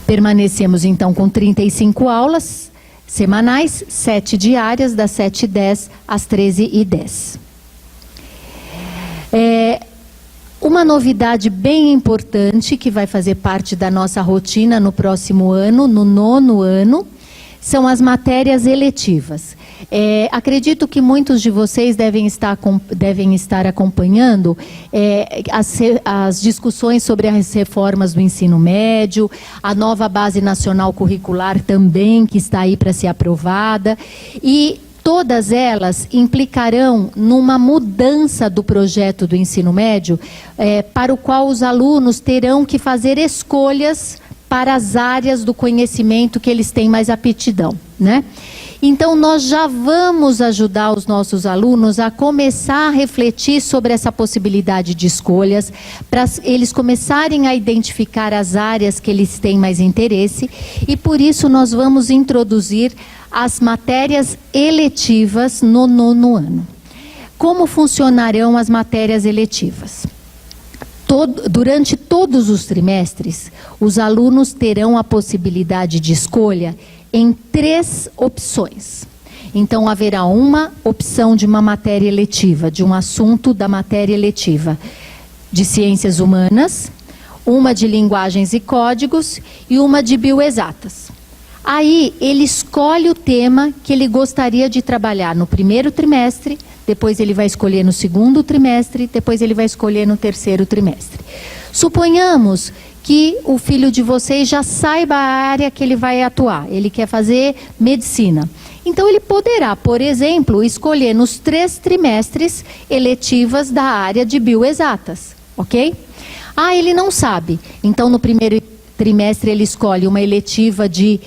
Permanecemos, então, com 35 aulas semanais, 7 diárias, das 7h10 às 13h10. Uma novidade bem importante que vai fazer parte da nossa rotina no próximo ano, no 9º ano, são as matérias eletivas. Acredito que muitos de vocês devem estar acompanhando as discussões sobre as reformas do ensino médio, a nova base nacional curricular também, que está aí para ser aprovada, e todas elas implicarão numa mudança do projeto do ensino médio, para o qual os alunos terão que fazer escolhas para as áreas do conhecimento que eles têm mais aptidão, né? Então, nós já vamos ajudar os nossos alunos a começar a refletir sobre essa possibilidade de escolhas, para eles começarem a identificar as áreas que eles têm mais interesse, e por isso nós vamos introduzir as matérias eletivas no 9º ano. Como funcionarão as matérias eletivas? Durante todos os trimestres, os alunos terão a possibilidade de escolha em 3 opções. Então, haverá uma opção de uma matéria eletiva, de um assunto da matéria eletiva de ciências humanas, uma de linguagens e códigos e uma de bioexatas. Aí, ele escolhe o tema que ele gostaria de trabalhar no 1º trimestre, depois ele vai escolher no 2º trimestre, depois ele vai escolher no 3º trimestre. Suponhamos que o filho de vocês já saiba a área que ele vai atuar, ele quer fazer medicina. Então, ele poderá, por exemplo, escolher nos 3 trimestres eletivas da área de bioexatas, ok? Ele não sabe. Então, no 1º trimestre, ele escolhe uma eletiva de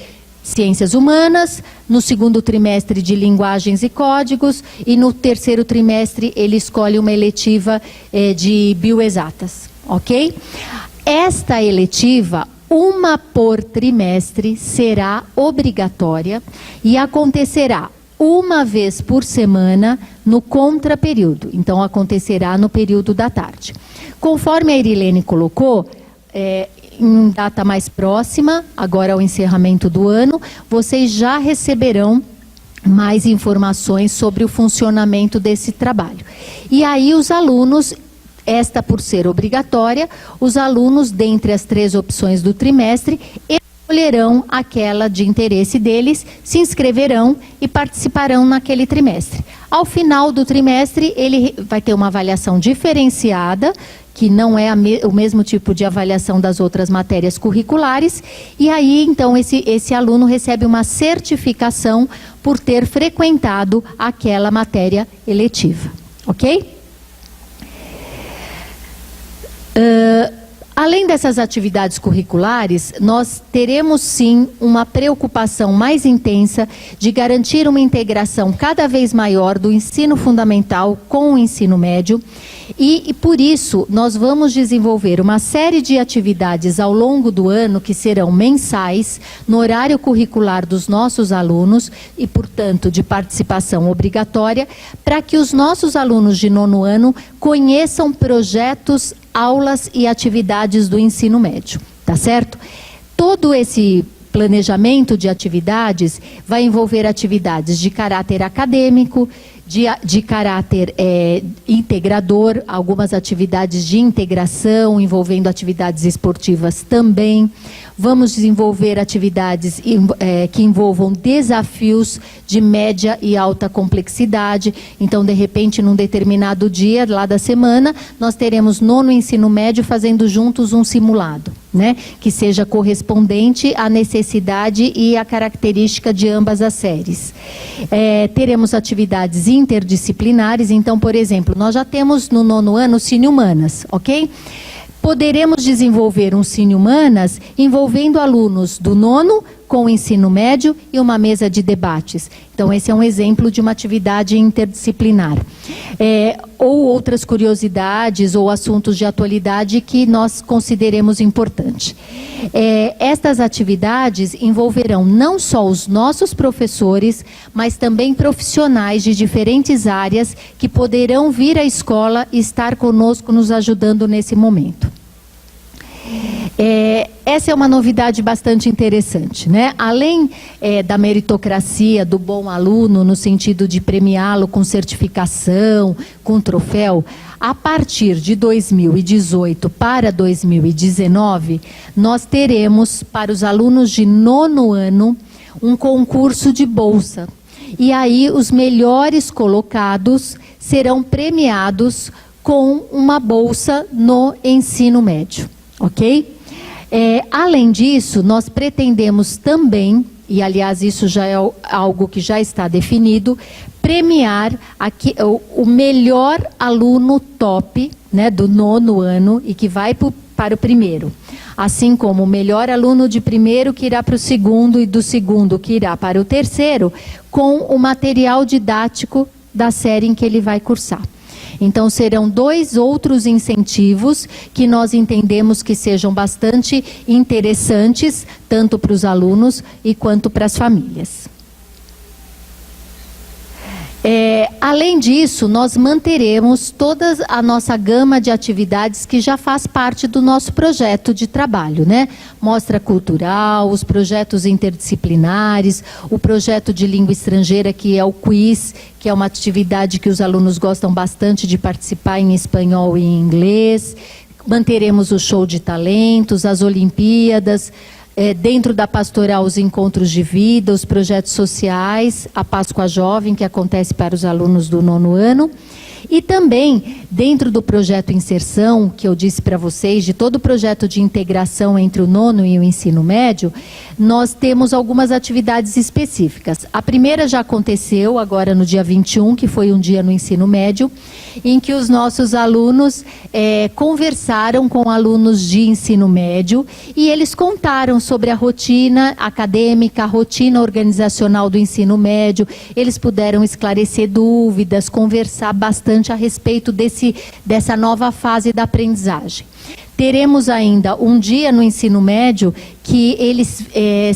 ciências humanas, no 2º trimestre de linguagens e códigos, e no 3º trimestre ele escolhe uma eletiva de bioexatas, ok? Esta eletiva, uma por trimestre, será obrigatória e acontecerá uma vez por semana no contraperíodo. Então, acontecerá no período da tarde. Conforme a Irilene colocou, em data mais próxima, agora ao encerramento do ano, vocês já receberão mais informações sobre o funcionamento desse trabalho. E aí os alunos, esta por ser obrigatória, os alunos, dentre as 3 opções do trimestre, escolherão aquela de interesse deles, se inscreverão e participarão naquele trimestre. Ao final do trimestre, ele vai ter uma avaliação diferenciada, que não é o mesmo tipo de avaliação das outras matérias curriculares, e aí, então, esse aluno recebe uma certificação por ter frequentado aquela matéria eletiva, ok? Além dessas atividades curriculares, nós teremos sim uma preocupação mais intensa de garantir uma integração cada vez maior do ensino fundamental com o ensino médio, e por isso nós vamos desenvolver uma série de atividades ao longo do ano que serão mensais, no horário curricular dos nossos alunos e, portanto, de participação obrigatória, para que os nossos alunos de 9º ano conheçam projetos, aulas e atividades do ensino médio, tá certo? Todo esse planejamento de atividades vai envolver atividades de caráter acadêmico, de caráter integrador, algumas atividades de integração, envolvendo atividades esportivas também. Vamos desenvolver atividades que envolvam desafios de média e alta complexidade. Então, de repente, num determinado dia lá da semana, nós teremos 9º ensino médio fazendo juntos um simulado, né, que seja correspondente à necessidade e à característica de ambas as séries. Teremos atividades interdisciplinares, então, por exemplo, nós já temos no 9º ano o Cine Humanas, ok? Poderemos desenvolver um Cine Humanas envolvendo alunos do 9º com o ensino médio e uma mesa de debates. Então, esse é um exemplo de uma atividade interdisciplinar. Ou outras curiosidades ou assuntos de atualidade que nós consideremos importante. Estas atividades envolverão não só os nossos professores, mas também profissionais de diferentes áreas que poderão vir à escola e estar conosco nos ajudando nesse momento. Essa é uma novidade bastante interessante, né? Além da meritocracia do bom aluno, no sentido de premiá-lo com certificação, com troféu, a partir de 2018 para 2019, nós teremos para os alunos de 9º ano um concurso de bolsa. E aí os melhores colocados serão premiados com uma bolsa no ensino médio. Ok? Além disso, nós pretendemos também, e aliás isso já é algo que já está definido, premiar o melhor aluno top, né, do 9º ano e que vai para o 1º. Assim como o melhor aluno de 1º que irá para o 2º e do 2º que irá para o 3º, com o material didático da série em que ele vai cursar. Então, serão 2 outros incentivos que nós entendemos que sejam bastante interessantes, tanto para os alunos e quanto para as famílias. Além disso, nós manteremos toda a nossa gama de atividades que já faz parte do nosso projeto de trabalho, né? Mostra cultural, os projetos interdisciplinares, o projeto de língua estrangeira, que é o quiz, que é uma atividade que os alunos gostam bastante de participar em espanhol e em inglês. Manteremos o show de talentos, as Olimpíadas, dentro da pastoral, os encontros de vida, os projetos sociais, a Páscoa Jovem, que acontece para os alunos do 9º ano. E também, dentro do projeto Inserção, que eu disse para vocês, de todo o projeto de integração entre o 9º e o ensino médio, nós temos algumas atividades específicas. A primeira já aconteceu agora no dia 21, que foi um dia no ensino médio, em que os nossos alunos conversaram com alunos de ensino médio e eles contaram sobre a rotina acadêmica, a rotina organizacional do ensino médio. Eles puderam esclarecer dúvidas, conversar bastante a respeito dessa nova fase da aprendizagem. Teremos ainda um dia no ensino médio que eles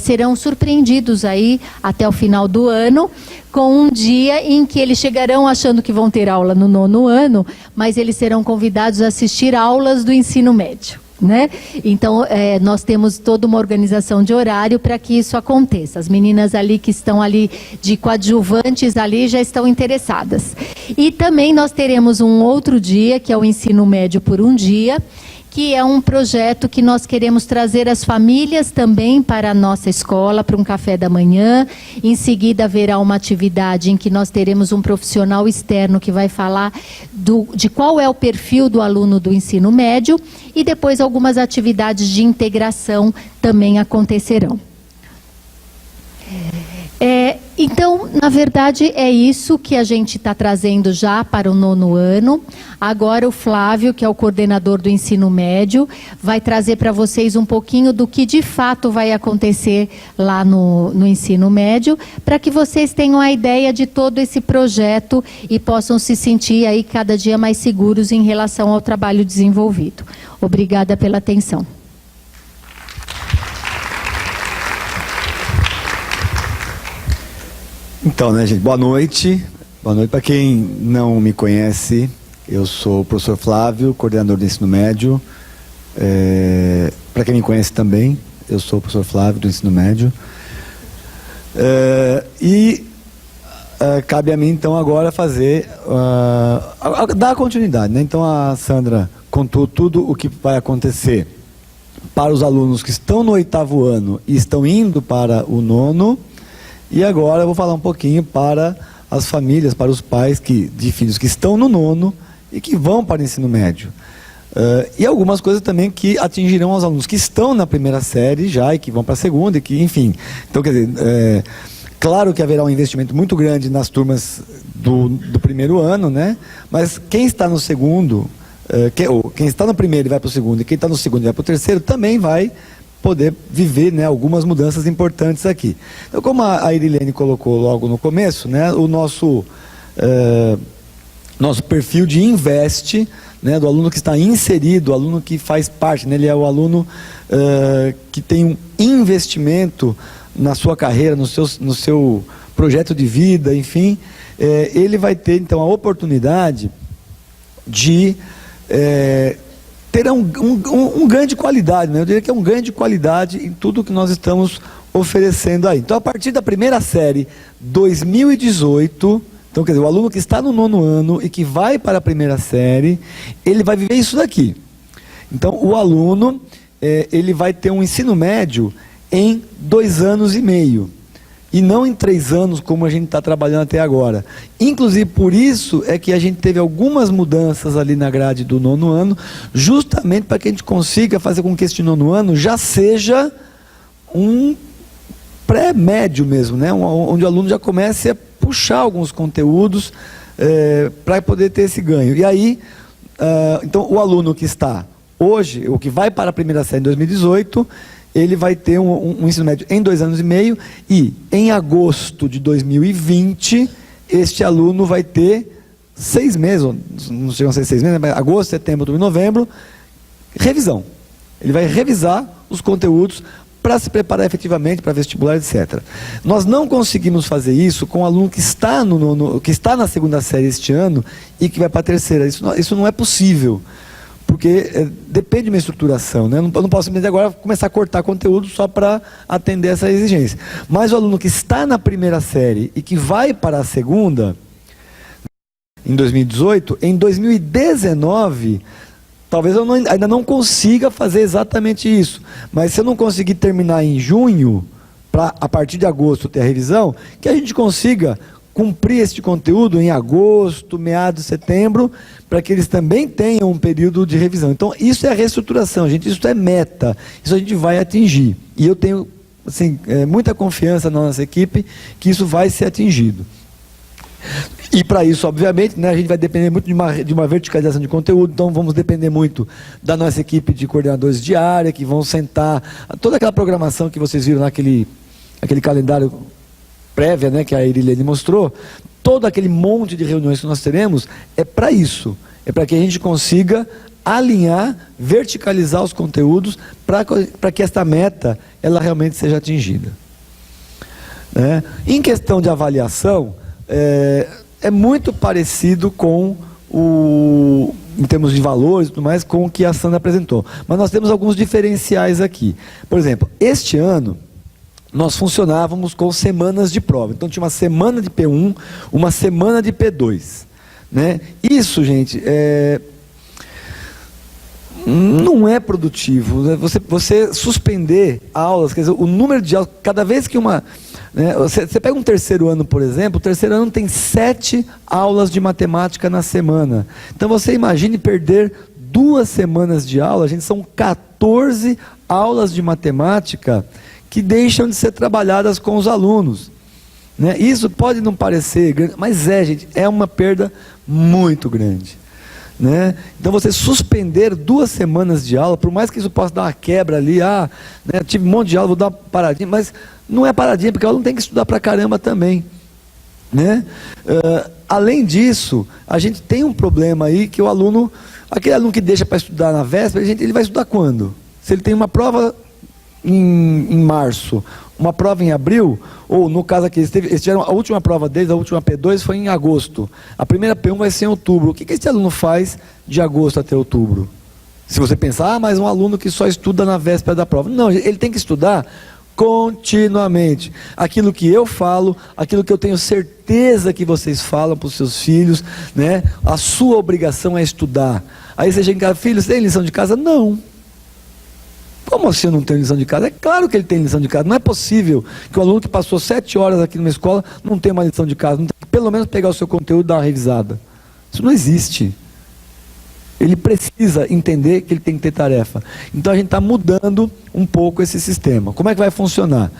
serão surpreendidos aí até o final do ano, com um dia em que eles chegarão achando que vão ter aula no 9º ano, mas eles serão convidados a assistir aulas do ensino médio, né? Então, nós temos toda uma organização de horário para que isso aconteça. As meninas ali que estão ali de coadjuvantes ali já estão interessadas. E também nós teremos um outro dia, que é o ensino médio por um dia, que é um projeto que nós queremos trazer as famílias também para a nossa escola, para um café da manhã. Em seguida haverá uma atividade em que nós teremos um profissional externo que vai falar de qual é o perfil do aluno do ensino médio, e depois algumas atividades de integração também acontecerão. Então, na verdade, é isso que a gente está trazendo já para o 9º ano. Agora o Flávio, que é o coordenador do ensino médio, vai trazer para vocês um pouquinho do que de fato vai acontecer lá no ensino médio, para que vocês tenham a ideia de todo esse projeto e possam se sentir aí cada dia mais seguros em relação ao trabalho desenvolvido. Obrigada pela atenção. Então, né, gente, boa noite. Boa noite para quem não me conhece. Eu sou o professor Flávio, coordenador do ensino médio. Para quem me conhece também, eu sou o professor Flávio do ensino médio. Cabe a mim, então, agora fazer, dar continuidade, né? Então, a Sandra contou tudo o que vai acontecer para os alunos que estão no 8º ano e estão indo para o 9º. E agora eu vou falar um pouquinho para as famílias, para os pais de filhos que estão no 9º e que vão para o ensino médio. E algumas coisas também que atingirão os alunos que estão na primeira série já e que vão para a segunda, e que, enfim. Então, quer dizer, claro que haverá um investimento muito grande nas turmas do primeiro ano, né? Mas quem está no segundo, quem está no primeiro e vai para o segundo, e quem está no segundo e vai para o terceiro, também vai poder viver, né, algumas mudanças importantes aqui. Então, como a Irilene colocou logo no começo, né, o nosso perfil de investe, né, do aluno que está inserido, o aluno que faz parte, né, ele é o aluno que tem um investimento na sua carreira, no seu projeto de vida, enfim, ele vai ter então a oportunidade de ter um ganho de qualidade, né? Eu diria que é um ganho de qualidade em tudo que nós estamos oferecendo aí. Então, a partir da primeira série 2018, então, quer dizer, o aluno que está no 9º ano e que vai para a primeira série, ele vai viver isso daqui. Então, o aluno, ele vai ter um ensino médio em 2 anos e meio. E não em 3 anos, como a gente está trabalhando até agora. Inclusive, por isso é que a gente teve algumas mudanças ali na grade do 9º ano, justamente para que a gente consiga fazer com que este 9º ano já seja um pré-médio mesmo, né? Onde o aluno já comece a puxar alguns conteúdos para poder ter esse ganho. E aí, então, o aluno que está hoje, o que vai para a primeira série em 2018, ele vai ter um ensino médio em 2 anos e meio, e em agosto de 2020, este aluno vai ter 6 meses, não chegam a ser 6 meses, mas agosto, setembro, outubro e novembro, revisão. Ele vai revisar os conteúdos para se preparar efetivamente para vestibular, etc. Nós não conseguimos fazer isso com o aluno que está, que está na segunda série este ano e que vai para a terceira. Isso não é possível. Porque depende de uma estruturação, né? Eu não posso simplesmente agora começar a cortar conteúdo só para atender essa exigência. Mas o aluno que está na primeira série e que vai para a segunda, em 2018, em 2019, talvez eu ainda não consiga fazer exatamente isso. Mas se eu não conseguir terminar em junho, para a partir de agosto ter a revisão, que a gente consiga cumprir este conteúdo em agosto, meados de setembro, para que eles também tenham um período de revisão. Então, isso é a reestruturação, gente, isso é meta, isso a gente vai atingir. E eu tenho, assim, muita confiança na nossa equipe que isso vai ser atingido. E para isso, obviamente, né, a gente vai depender muito de uma verticalização de conteúdo, então vamos depender muito da nossa equipe de coordenadores de área, que vão sentar, toda aquela programação que vocês viram naquele calendário prévia, né, que a Irilene mostrou, todo aquele monte de reuniões que nós teremos é para isso, é para que a gente consiga alinhar, verticalizar os conteúdos para que esta meta ela realmente seja atingida. Né? Em questão de avaliação, é muito parecido com em termos de valores e tudo mais, com o que a Sandra apresentou. Mas nós temos alguns diferenciais aqui. Por exemplo, este ano, nós funcionávamos com semanas de prova. Então, tinha uma semana de P1, uma semana de P2. Né? Isso, gente, não é produtivo. Né? Você suspender aulas, quer dizer, o número de aulas, cada vez que né, você pega um terceiro ano, por exemplo, o terceiro ano tem 7 aulas de matemática na semana. Então, você imagine perder 2 semanas de aula, gente, são 14 aulas de matemática que deixam de ser trabalhadas com os alunos. Né? Isso pode não parecer grande, mas gente, é uma perda muito grande. Né? Então, você suspender 2 semanas de aula, por mais que isso possa dar uma quebra ali, né, tive um monte de aula, vou dar uma paradinha, mas não é paradinha, porque o aluno tem que estudar pra caramba também. Né? Além disso, a gente tem um problema aí, que aquele aluno que deixa para estudar na véspera, ele vai estudar quando? Se ele tem uma prova em março, uma prova em abril, ou no caso aqui, eles tiveram a última prova deles, a última P2 foi em agosto, a primeira P1 vai ser em outubro. O que esse aluno faz de agosto até outubro? Se você pensar, mas um aluno que só estuda na véspera da prova. Não, ele tem que estudar continuamente. Aquilo que eu falo, aquilo que eu tenho certeza que vocês falam para os seus filhos, né? A sua obrigação é estudar. Aí você chega em casa, filho, você tem lição de casa? Não. Como assim eu não tenho lição de casa? É claro que ele tem lição de casa. Não é possível que o aluno que passou 7 horas aqui numa escola não tenha uma lição de casa. Não tem que pelo menos pegar o seu conteúdo e dar uma revisada. Isso não existe. Ele precisa entender que ele tem que ter tarefa. Então a gente está mudando um pouco esse sistema. Como é que vai funcionar?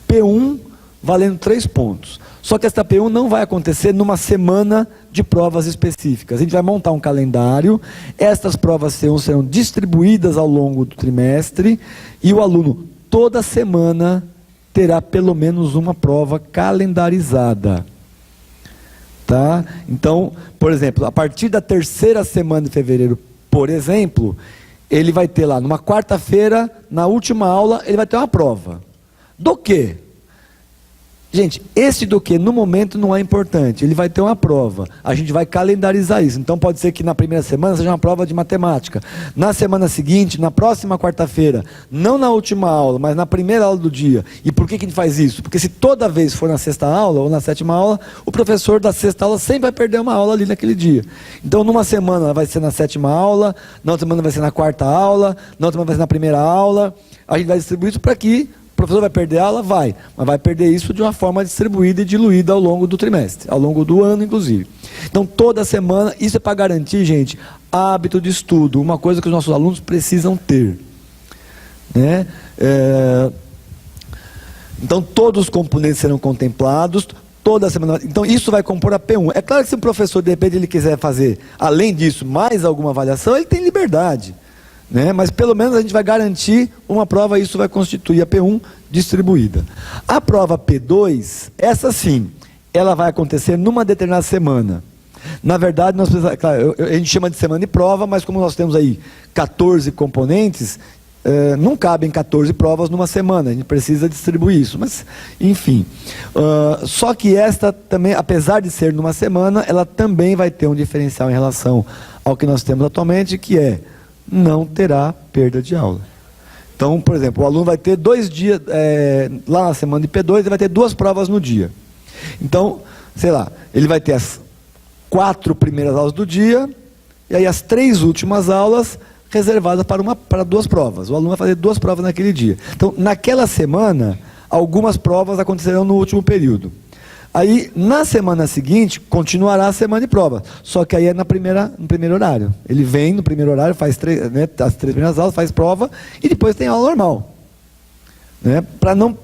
P1 valendo 3 pontos. Só que esta P1 não vai acontecer numa semana de provas específicas. A gente vai montar um calendário, estas provas C1 serão distribuídas ao longo do trimestre, e o aluno toda semana terá pelo menos uma prova calendarizada. Tá? Então, por exemplo, a partir da 3ª semana de fevereiro, por exemplo, ele vai ter lá, numa quarta-feira, na última aula, ele vai ter uma prova. Do quê? Gente, esse do que no momento não é importante, ele vai ter uma prova, a gente vai calendarizar isso. Então pode ser que na primeira semana seja uma prova de matemática, na semana seguinte, na próxima quarta-feira, não na última aula, mas na primeira aula do dia. E por que a gente faz isso? Porque se toda vez for na 6ª aula ou na 7ª aula, o professor da 6ª aula sempre vai perder uma aula ali naquele dia. Então numa semana vai ser na 7ª aula, na outra semana vai ser na 4ª aula, na outra semana vai ser na primeira aula. A gente vai distribuir isso para que o professor vai perder a aula? Vai. Mas vai perder isso de uma forma distribuída e diluída ao longo do trimestre, ao longo do ano, inclusive. Então, toda semana, isso é para garantir, gente, hábito de estudo, uma coisa que os nossos alunos precisam ter. Né? Então, todos os componentes serão contemplados, toda semana. Então, isso vai compor a P1. É claro que se o professor, de repente, ele quiser fazer, além disso, mais alguma avaliação, ele tem liberdade. Né? Mas pelo menos a gente vai garantir uma prova e isso vai constituir a P1 distribuída. A prova P2, essa sim, ela vai acontecer numa determinada semana. Na verdade, nós precisamos, claro, a gente chama de semana de prova, mas como nós temos aí 14 componentes, não cabem 14 provas numa semana, a gente precisa distribuir isso, mas enfim. Só que esta também, apesar de ser numa semana, ela também vai ter um diferencial em relação ao que nós temos atualmente, que é não terá perda de aula. Então, por exemplo, o aluno vai ter 2 dias, lá na semana de P2, ele vai ter 2 provas no dia. Então, sei lá, ele vai ter as 4 primeiras aulas do dia, e aí as 3 últimas aulas reservadas para 2 provas. O aluno vai fazer 2 provas naquele dia. Então, naquela semana, algumas provas acontecerão no último período. Aí, na semana seguinte, continuará a semana de prova. Só que aí é no primeiro horário. Ele vem no primeiro horário, faz as 3 primeiras aulas, faz prova, e depois tem aula normal. Né? Para não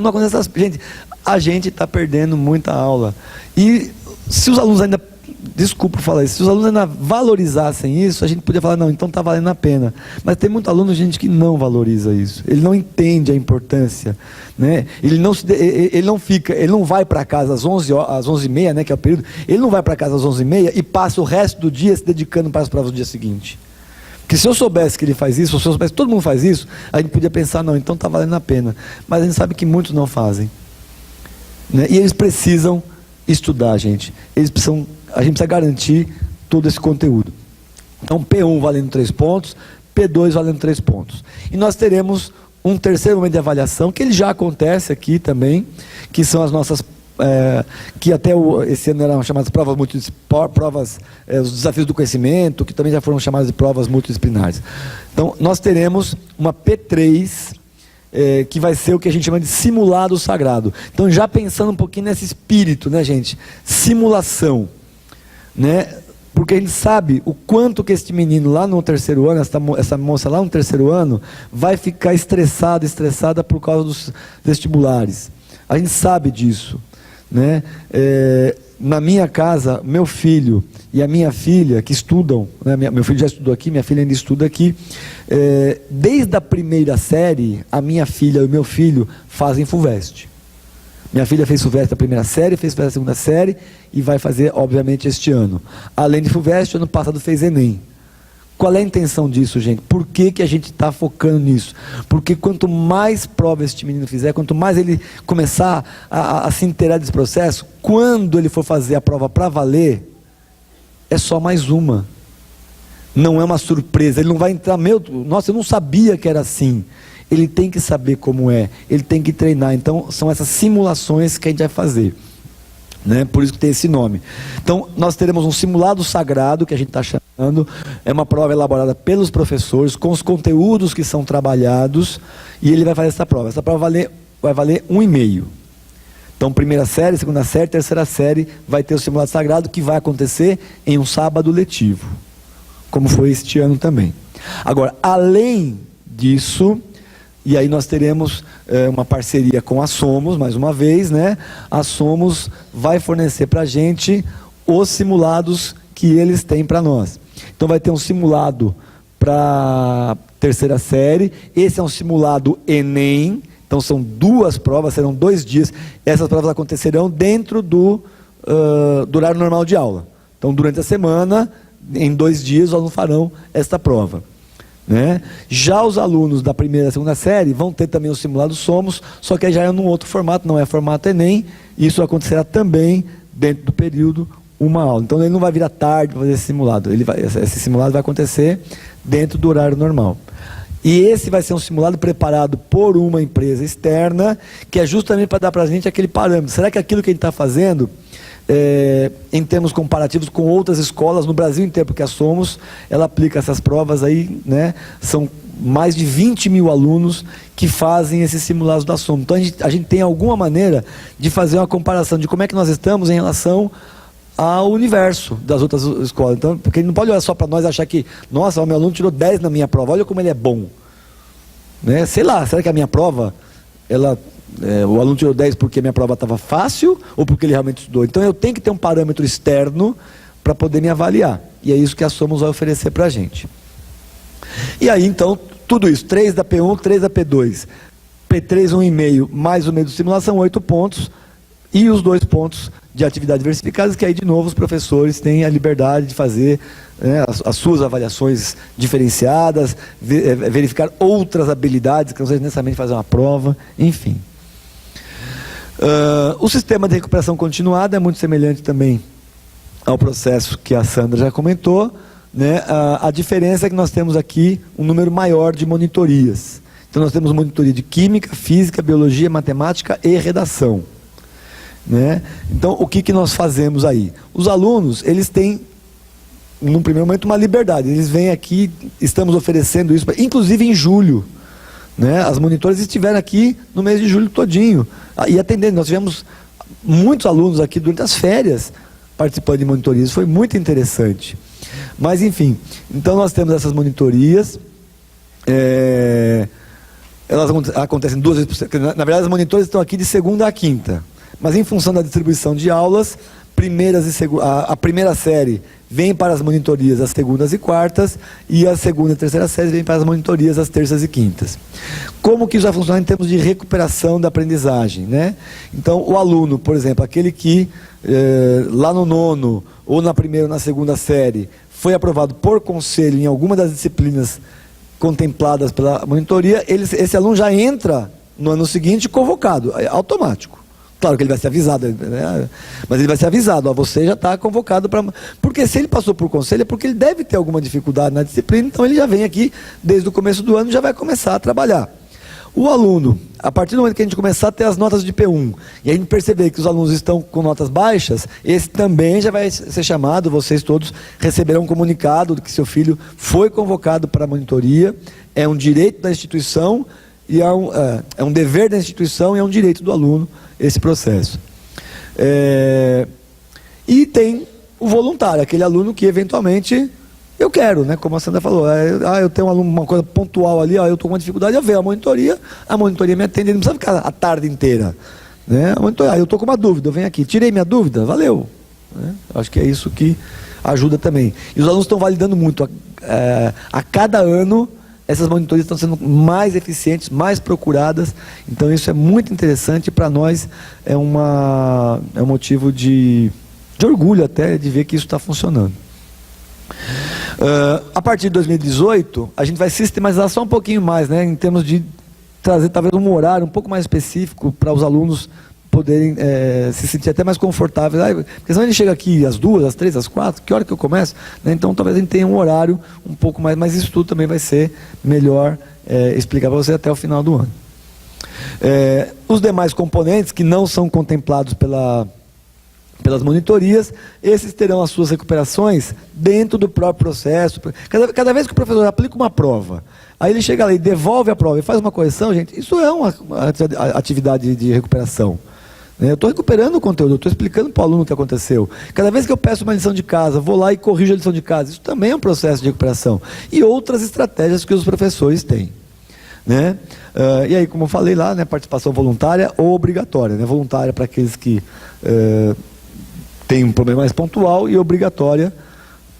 acontecer essas... Gente, a gente está perdendo muita aula. E se os alunos ainda... Desculpa falar isso. Se os alunos ainda valorizassem isso, a gente podia falar, não, então está valendo a pena. Mas tem muito aluno, gente, que não valoriza isso. Ele não entende a importância. Né? Ele não vai para casa às 11h30, né, que é o período. Ele não vai para casa às 11h30 e passa o resto do dia se dedicando para as provas do dia seguinte. Porque se eu soubesse que ele faz isso, ou se eu soubesse que todo mundo faz isso, a gente podia pensar, não, então está valendo a pena. Mas a gente sabe que muitos não fazem. Né? E eles precisam estudar, gente. A gente precisa garantir todo esse conteúdo. Então, P1 valendo 3 pontos, P2 valendo 3 pontos. E nós teremos um terceiro momento de avaliação, que ele já acontece aqui também, que são as nossas, que até esse ano eram chamadas provas, os desafios do conhecimento, que também já foram chamadas de provas multidisciplinares. Então, nós teremos uma P3, que vai ser o que a gente chama de simulado sagrado. Então, já pensando um pouquinho nesse espírito, né, gente? Simulação. Né? Porque a gente sabe o quanto que este menino lá no 3º ano, essa moça lá no 3º ano, vai ficar estressada por causa dos vestibulares. A gente sabe disso. Né? Na minha casa, meu filho e a minha filha, que estudam, né? Meu filho já estudou aqui, minha filha ainda estuda aqui, desde a primeira série, a minha filha e o meu filho fazem FUVEST. Minha filha fez FUVEST a primeira série, fez FUVEST a segunda série e vai fazer, obviamente, este ano. Além de FUVEST, ano passado fez ENEM. Qual é a intenção disso, gente? Por que a gente está focando nisso? Porque quanto mais prova este menino fizer, quanto mais ele começar a se inteirar desse processo, quando ele for fazer a prova para valer, é só mais uma. Não é uma surpresa. Ele não vai entrar, nossa, eu não sabia que era assim. Ele tem que saber como é, ele tem que treinar. Então, são essas simulações que a gente vai fazer. Né? Por isso que tem esse nome. Então, nós teremos um simulado sagrado, que a gente está chamando. É uma prova elaborada pelos professores, com os conteúdos que são trabalhados, e ele vai fazer essa prova. Essa prova vai valer 1,5. Então, primeira série, segunda série, terceira série, vai ter o simulado sagrado, que vai acontecer em um sábado letivo. como foi este ano também. Agora, além disso, e aí nós teremos uma parceria com a Somos, mais uma vez, né? A Somos vai fornecer para a gente os simulados que eles têm para nós. Então vai ter um simulado para terceira série, esse é um simulado Enem, então são 2 provas, serão 2 dias, essas provas acontecerão dentro do horário normal de aula. Então durante a semana, em 2 dias, os alunos farão esta prova. Né? Já os alunos da primeira e segunda série vão ter também o simulado Somos, só que aí já é num outro formato, não é formato Enem, e isso acontecerá também dentro do período uma aula. Então ele não vai vir à tarde para fazer esse simulado, esse simulado vai acontecer dentro do horário normal. E esse vai ser um simulado preparado por uma empresa externa, que é justamente para dar para a gente aquele parâmetro. Será que aquilo que a gente está fazendo, em termos comparativos com outras escolas no Brasil inteiro, porque a Somos, ela aplica essas provas aí, né? São mais de 20 mil alunos que fazem esses simulados da Somos. Então a gente tem alguma maneira de fazer uma comparação de como é que nós estamos em relação ao universo das outras escolas. Então, porque ele não pode olhar só para nós e achar que, nossa, o meu aluno tirou 10 na minha prova, olha como ele é bom. Né? Sei lá, será que a minha prova, o aluno tirou 10 porque a minha prova estava fácil ou porque ele realmente estudou? Então eu tenho que ter um parâmetro externo para poder me avaliar. E é isso que a Somos vai oferecer para a gente. E aí então, tudo isso, 3 da P1, 3 da P2, P3 1,5, mais o meio de simulação, 8 pontos, e os 2 pontos de atividades diversificadas, que aí de novo os professores têm a liberdade de fazer, né, as suas avaliações diferenciadas, verificar outras habilidades, que não seja necessariamente fazer uma prova, enfim. O sistema de recuperação continuada é muito semelhante também ao processo que a Sandra já comentou, né? A diferença é que nós temos aqui um número maior de monitorias. Então nós temos monitoria de química, física, biologia, matemática e redação. Né? Então o que nós fazemos aí? Os alunos, eles têm, num primeiro momento, uma liberdade. Eles vêm aqui, estamos oferecendo isso, inclusive em julho. Né? As monitoras estiveram aqui no mês de julho todinho, e atendendo. Nós tivemos muitos alunos aqui durante as férias participando de monitorias, foi muito interessante. Mas enfim, então nós temos essas monitorias, elas acontecem 2 vezes por semana. Na verdade, as monitoras estão aqui de segunda a quinta, mas em função da distribuição de aulas, a primeira série vem para as monitorias às segundas e quartas, e a segunda e terceira série vem para as monitorias às terças e quintas. Como que isso vai funcionar em termos de recuperação da aprendizagem? Né? Então, o aluno, por exemplo, aquele que lá no 9º, ou na primeira ou na segunda série, foi aprovado por conselho em alguma das disciplinas contempladas pela monitoria, esse aluno já entra no ano seguinte convocado, automático. Claro que ele vai ser avisado, né? Mas ele vai ser avisado, você já está convocado para... Porque se ele passou por conselho é porque ele deve ter alguma dificuldade na disciplina, então ele já vem aqui desde o começo do ano e já vai começar a trabalhar. O aluno, a partir do momento que a gente começar a ter as notas de P1, e a gente perceber que os alunos estão com notas baixas, esse também já vai ser chamado, vocês todos receberão um comunicado de que seu filho foi convocado para a monitoria, é um direito da instituição, e é um dever da instituição e é um direito do aluno esse processo. E tem o voluntário, aquele aluno que eventualmente eu quero, né? Como a Sandra falou, eu tenho um aluno, uma coisa pontual ali, eu estou com uma dificuldade, eu vejo a monitoria me atende, ele não precisa ficar a tarde inteira. Né? Eu estou com uma dúvida, eu venho aqui, tirei minha dúvida, valeu. Né? Acho que é isso que ajuda também. E os alunos estão validando muito, a cada ano, essas monitorias estão sendo mais eficientes, mais procuradas, então isso é muito interessante, para nós é um motivo de orgulho até, de ver que isso está funcionando. A partir de 2018, a gente vai sistematizar só um pouquinho mais, né, em termos de trazer talvez um horário um pouco mais específico para os alunos poderem se sentir até mais confortáveis. Porque senão ele chega aqui às 2, às 3, às 4, que hora que eu começo? Né? Então talvez a gente tenha um horário um pouco mais, mas isso tudo também vai ser melhor explicar para você até o final do ano. Os demais componentes que não são contemplados pelas monitorias, esses terão as suas recuperações dentro do próprio processo. Cada vez que o professor aplica uma prova, aí ele chega lá e devolve a prova e faz uma correção, gente, isso é uma atividade de recuperação. Eu estou recuperando o conteúdo, eu estou explicando para o aluno o que aconteceu. Cada vez que eu peço uma lição de casa, vou lá e corrijo a lição de casa. Isso também é um processo de recuperação. E outras estratégias que os professores têm. Né? E aí, como eu falei lá, né, participação voluntária ou obrigatória. Né? Voluntária para aqueles que têm um problema mais pontual e obrigatória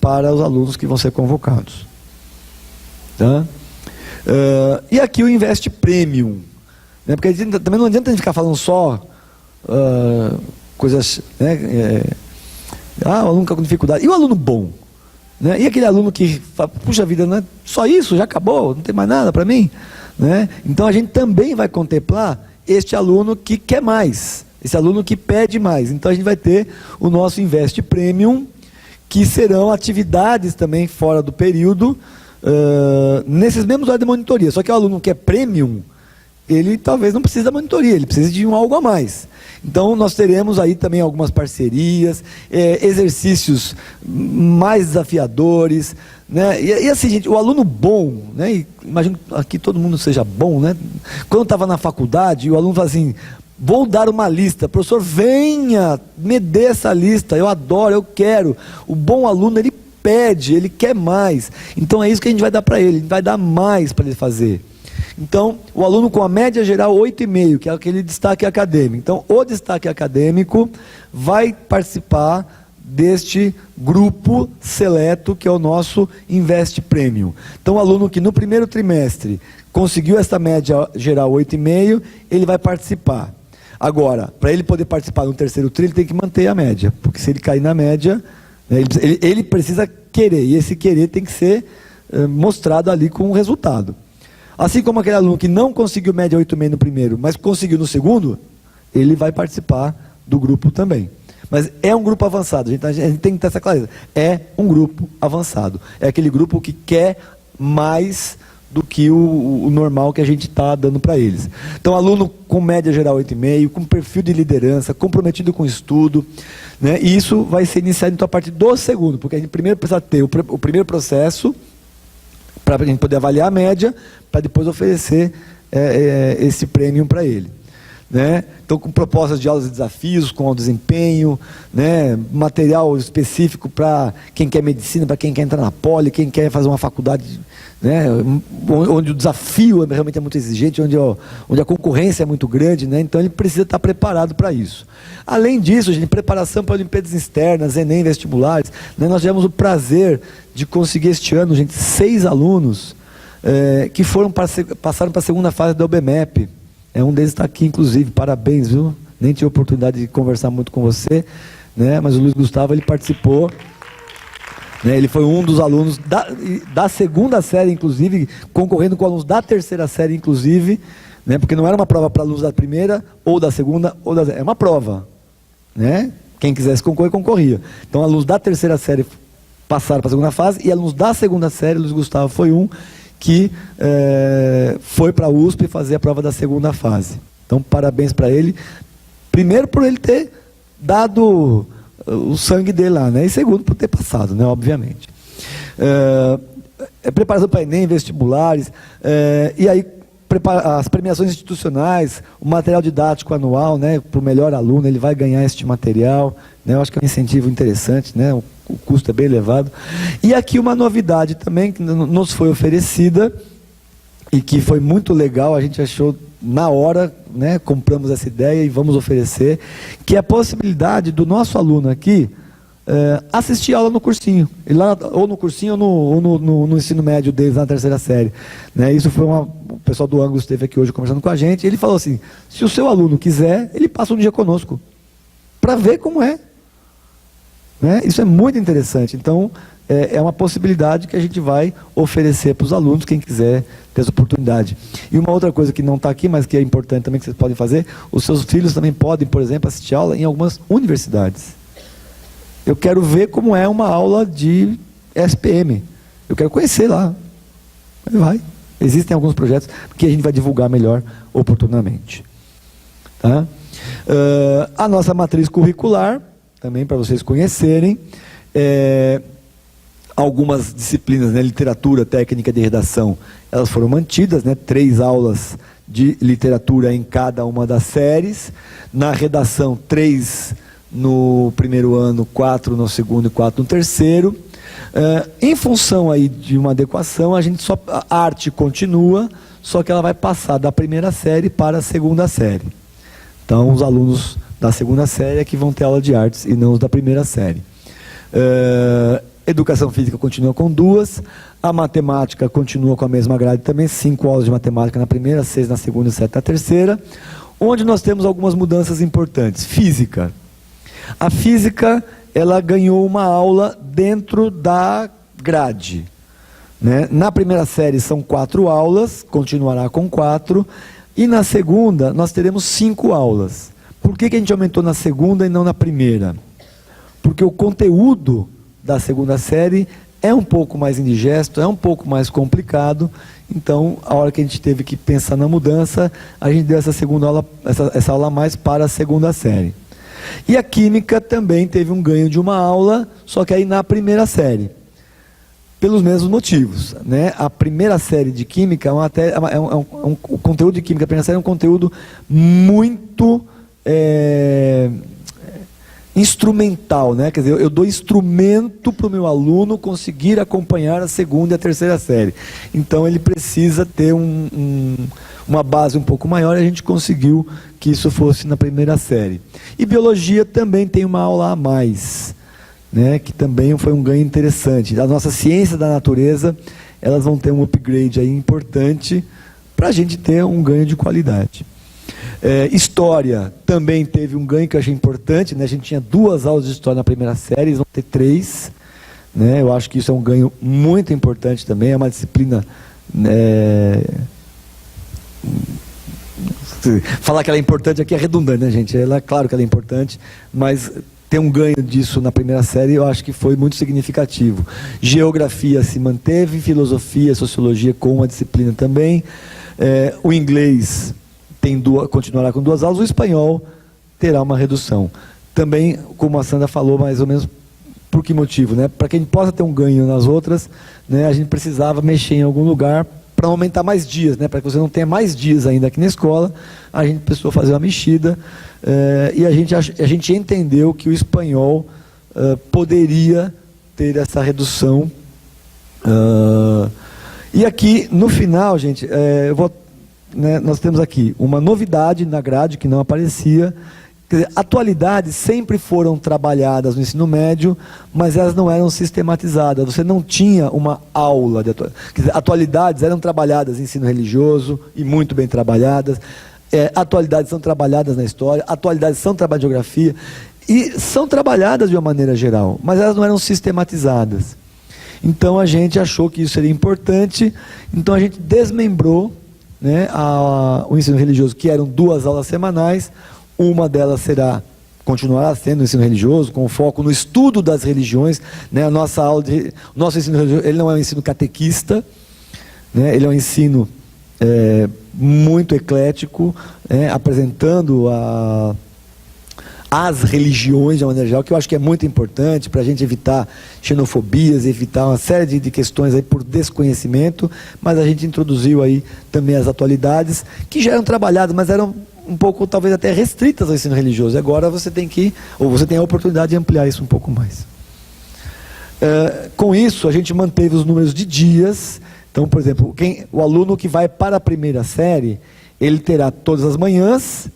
para os alunos que vão ser convocados. Tá? E aqui o Invest Premium. Né? Porque também não adianta a gente ficar falando só coisas, né? O aluno com dificuldade. E o aluno bom? Né? E aquele aluno que fala, puxa vida, não é só isso, já acabou, não tem mais nada para mim? Né? Então a gente também vai contemplar este aluno que quer mais, esse aluno que pede mais. Então a gente vai ter o nosso Invest Premium, que serão atividades também fora do período, nesses mesmos horários de monitoria. Só que o aluno que é Premium, ele talvez não precise da monitoria, ele precisa de algo a mais. Então nós teremos aí também algumas parcerias, exercícios mais desafiadores, né? E assim, gente, o aluno bom, né? E imagino que aqui todo mundo seja bom, né? Quando eu estava na faculdade, o aluno fala assim, vou dar uma lista, professor, venha, me dê essa lista, eu adoro, eu quero. O bom aluno, ele pede, ele quer mais. Então é isso que a gente vai dar para ele, a gente vai dar mais para ele fazer. Então, o aluno com a média geral 8,5, que é aquele destaque acadêmico. Então, o destaque acadêmico vai participar deste grupo seleto, que é o nosso Invest Premium. Então, o aluno que no primeiro trimestre conseguiu essa média geral 8,5, ele vai participar. Agora, para ele poder participar no terceiro tri, ele tem que manter a média, porque se ele cair na média, né, ele precisa querer, e esse querer tem que ser mostrado ali com o resultado. Assim como aquele aluno que não conseguiu média 8,5 no primeiro, mas conseguiu no segundo, ele vai participar do grupo também. Mas é um grupo avançado, a gente tem que ter essa clareza. É um grupo avançado. É aquele grupo que quer mais do que o normal que a gente está dando para eles. Então, aluno com média geral 8,5, com perfil de liderança, comprometido com o estudo, né? E isso vai ser iniciado então, a partir do segundo, porque a gente primeiro precisa ter o primeiro processo, para a gente poder avaliar a média, para depois oferecer esse prêmio para ele. Né? Então, com propostas de aulas e desafios, com o desempenho, né? Material específico para quem quer medicina, para quem quer entrar na poli, quem quer fazer uma faculdade, né? Onde o desafio realmente é muito exigente, onde a concorrência é muito grande, né? Então ele precisa estar preparado para isso. Além disso, gente, preparação para Olimpíadas externas, Enem, vestibulares, né? Nós tivemos o prazer de conseguir este ano, gente, 6 alunos que passaram para a segunda fase da OBMEP. Um deles está aqui, inclusive, parabéns, viu? Nem tive a oportunidade de conversar muito com você, né? Mas o Luiz Gustavo, ele participou, né? Ele foi um dos alunos da segunda série, inclusive, concorrendo com alunos da terceira série, inclusive, né? Porque não era uma prova para alunos da primeira, ou da segunda, é uma prova, né? Quem quisesse concorrer, concorria. Então, alunos da terceira série passaram para a segunda fase, e alunos da segunda série, o Luiz Gustavo foi um que foi para a USP fazer a prova da segunda fase. Então, parabéns para ele. Primeiro, por ele ter dado o sangue dele lá, né? E segundo, por ter passado, né? Obviamente. Preparação para Enem, vestibulares, e aí as premiações institucionais, o material didático anual, né? Para o melhor aluno, ele vai ganhar este material, né? Eu acho que é um incentivo interessante, né? O custo é bem elevado. E aqui uma novidade também que nos foi oferecida e que foi muito legal, a gente achou na hora, né, compramos essa ideia e vamos oferecer, que é a possibilidade do nosso aluno aqui assistir aula no cursinho, ou no cursinho ou no ensino médio deles na terceira série. Né? Isso foi o pessoal do Ângulo esteve aqui hoje conversando com a gente, ele falou assim, se o seu aluno quiser, ele passa um dia conosco, para ver como é. Né? Isso é muito interessante. Então, é uma possibilidade que a gente vai oferecer para os alunos, quem quiser ter essa oportunidade. E uma outra coisa que não está aqui, mas que é importante também que vocês podem fazer, os seus filhos também podem, por exemplo, assistir aula em algumas universidades. Eu quero ver como é uma aula de SPM. Eu quero conhecer lá. Vai. Existem alguns projetos que a gente vai divulgar melhor oportunamente. Tá? A nossa matriz curricular, também para vocês conhecerem, algumas disciplinas, né, literatura, técnica de redação, elas foram mantidas, né, 3 aulas de literatura em cada uma das séries. Na redação, 3 no primeiro ano, 4 no segundo e 4 no terceiro. Em função aí de uma adequação, a arte continua, só que ela vai passar da primeira série para a segunda série. Então, os alunos da segunda série é que vão ter aula de artes e não os da primeira série. Educação física continua com 2, a matemática continua com a mesma grade também, 5 aulas de matemática na primeira, 6 na segunda e 7 na terceira, onde nós temos algumas mudanças importantes. Física. A física, ela ganhou uma aula dentro da grade, né? Na primeira série são 4 aulas, continuará com 4, e na segunda nós teremos 5 aulas. Por que a gente aumentou na segunda e não na primeira? Porque o conteúdo da segunda série é um pouco mais indigesto, é um pouco mais complicado, então a hora que a gente teve que pensar na mudança, a gente deu essa segunda aula, essa aula a mais para a segunda série. E a química também teve um ganho de uma aula, só que aí na primeira série, pelos mesmos motivos, né? A primeira série de química, o conteúdo de química da primeira série é um conteúdo muito instrumental, né? Quer dizer, eu dou instrumento para o meu aluno conseguir acompanhar a segunda e a terceira série. Então ele precisa ter uma base um pouco maior, e a gente conseguiu que isso fosse na primeira série. E biologia também tem uma aula a mais, né? Que também foi um ganho interessante. As nossas ciências da natureza, elas vão ter um upgrade aí importante para a gente ter um ganho de qualidade. História também teve um ganho que eu achei importante, né? A gente tinha 2 aulas de história na primeira série, eles vão ter 3, né? Eu acho que isso é um ganho muito importante também, é uma disciplina, falar que ela é importante aqui é redundante, né, gente? Ela, claro que ela é importante, mas ter um ganho disso na primeira série eu acho que foi muito significativo. Geografia se manteve, filosofia, sociologia com uma disciplina também, o inglês continuará com 2 aulas, o espanhol terá uma redução. Também, como a Sandra falou, mais ou menos por que motivo, né? Para que a gente possa ter um ganho nas outras, né, a gente precisava mexer em algum lugar para aumentar mais dias, né? Para que você não tenha mais dias ainda aqui na escola, a gente precisou fazer uma mexida, e a gente entendeu que o espanhol poderia ter essa redução. E aqui, no final, gente, nós temos aqui uma novidade na grade que não aparecia. Quer dizer, atualidades sempre foram trabalhadas no ensino médio, mas elas não eram sistematizadas. Você não tinha uma aula de atualidades. Quer dizer, atualidades eram trabalhadas em ensino religioso, e muito bem trabalhadas. Atualidades são trabalhadas na história, atualidades são trabalhadas em geografia, e são trabalhadas de uma maneira geral, mas elas não eram sistematizadas. Então a gente achou que isso seria importante, então a gente desmembrou, né, o ensino religioso, que eram 2 aulas semanais. Uma delas continuará sendo o ensino religioso, com foco no estudo das religiões, né? Nosso ensino religioso, ele não é um ensino catequista, né? Ele é um ensino muito eclético, apresentando as religiões de uma maneira geral, que eu acho que é muito importante para a gente evitar xenofobias, evitar uma série de questões aí por desconhecimento, mas a gente introduziu aí também as atualidades, que já eram trabalhadas, mas eram um pouco, talvez até restritas ao ensino religioso. Agora você tem a oportunidade de ampliar isso um pouco mais. Com isso, a gente manteve os números de dias. Então, por exemplo, o aluno que vai para a primeira série, ele terá todas as manhãs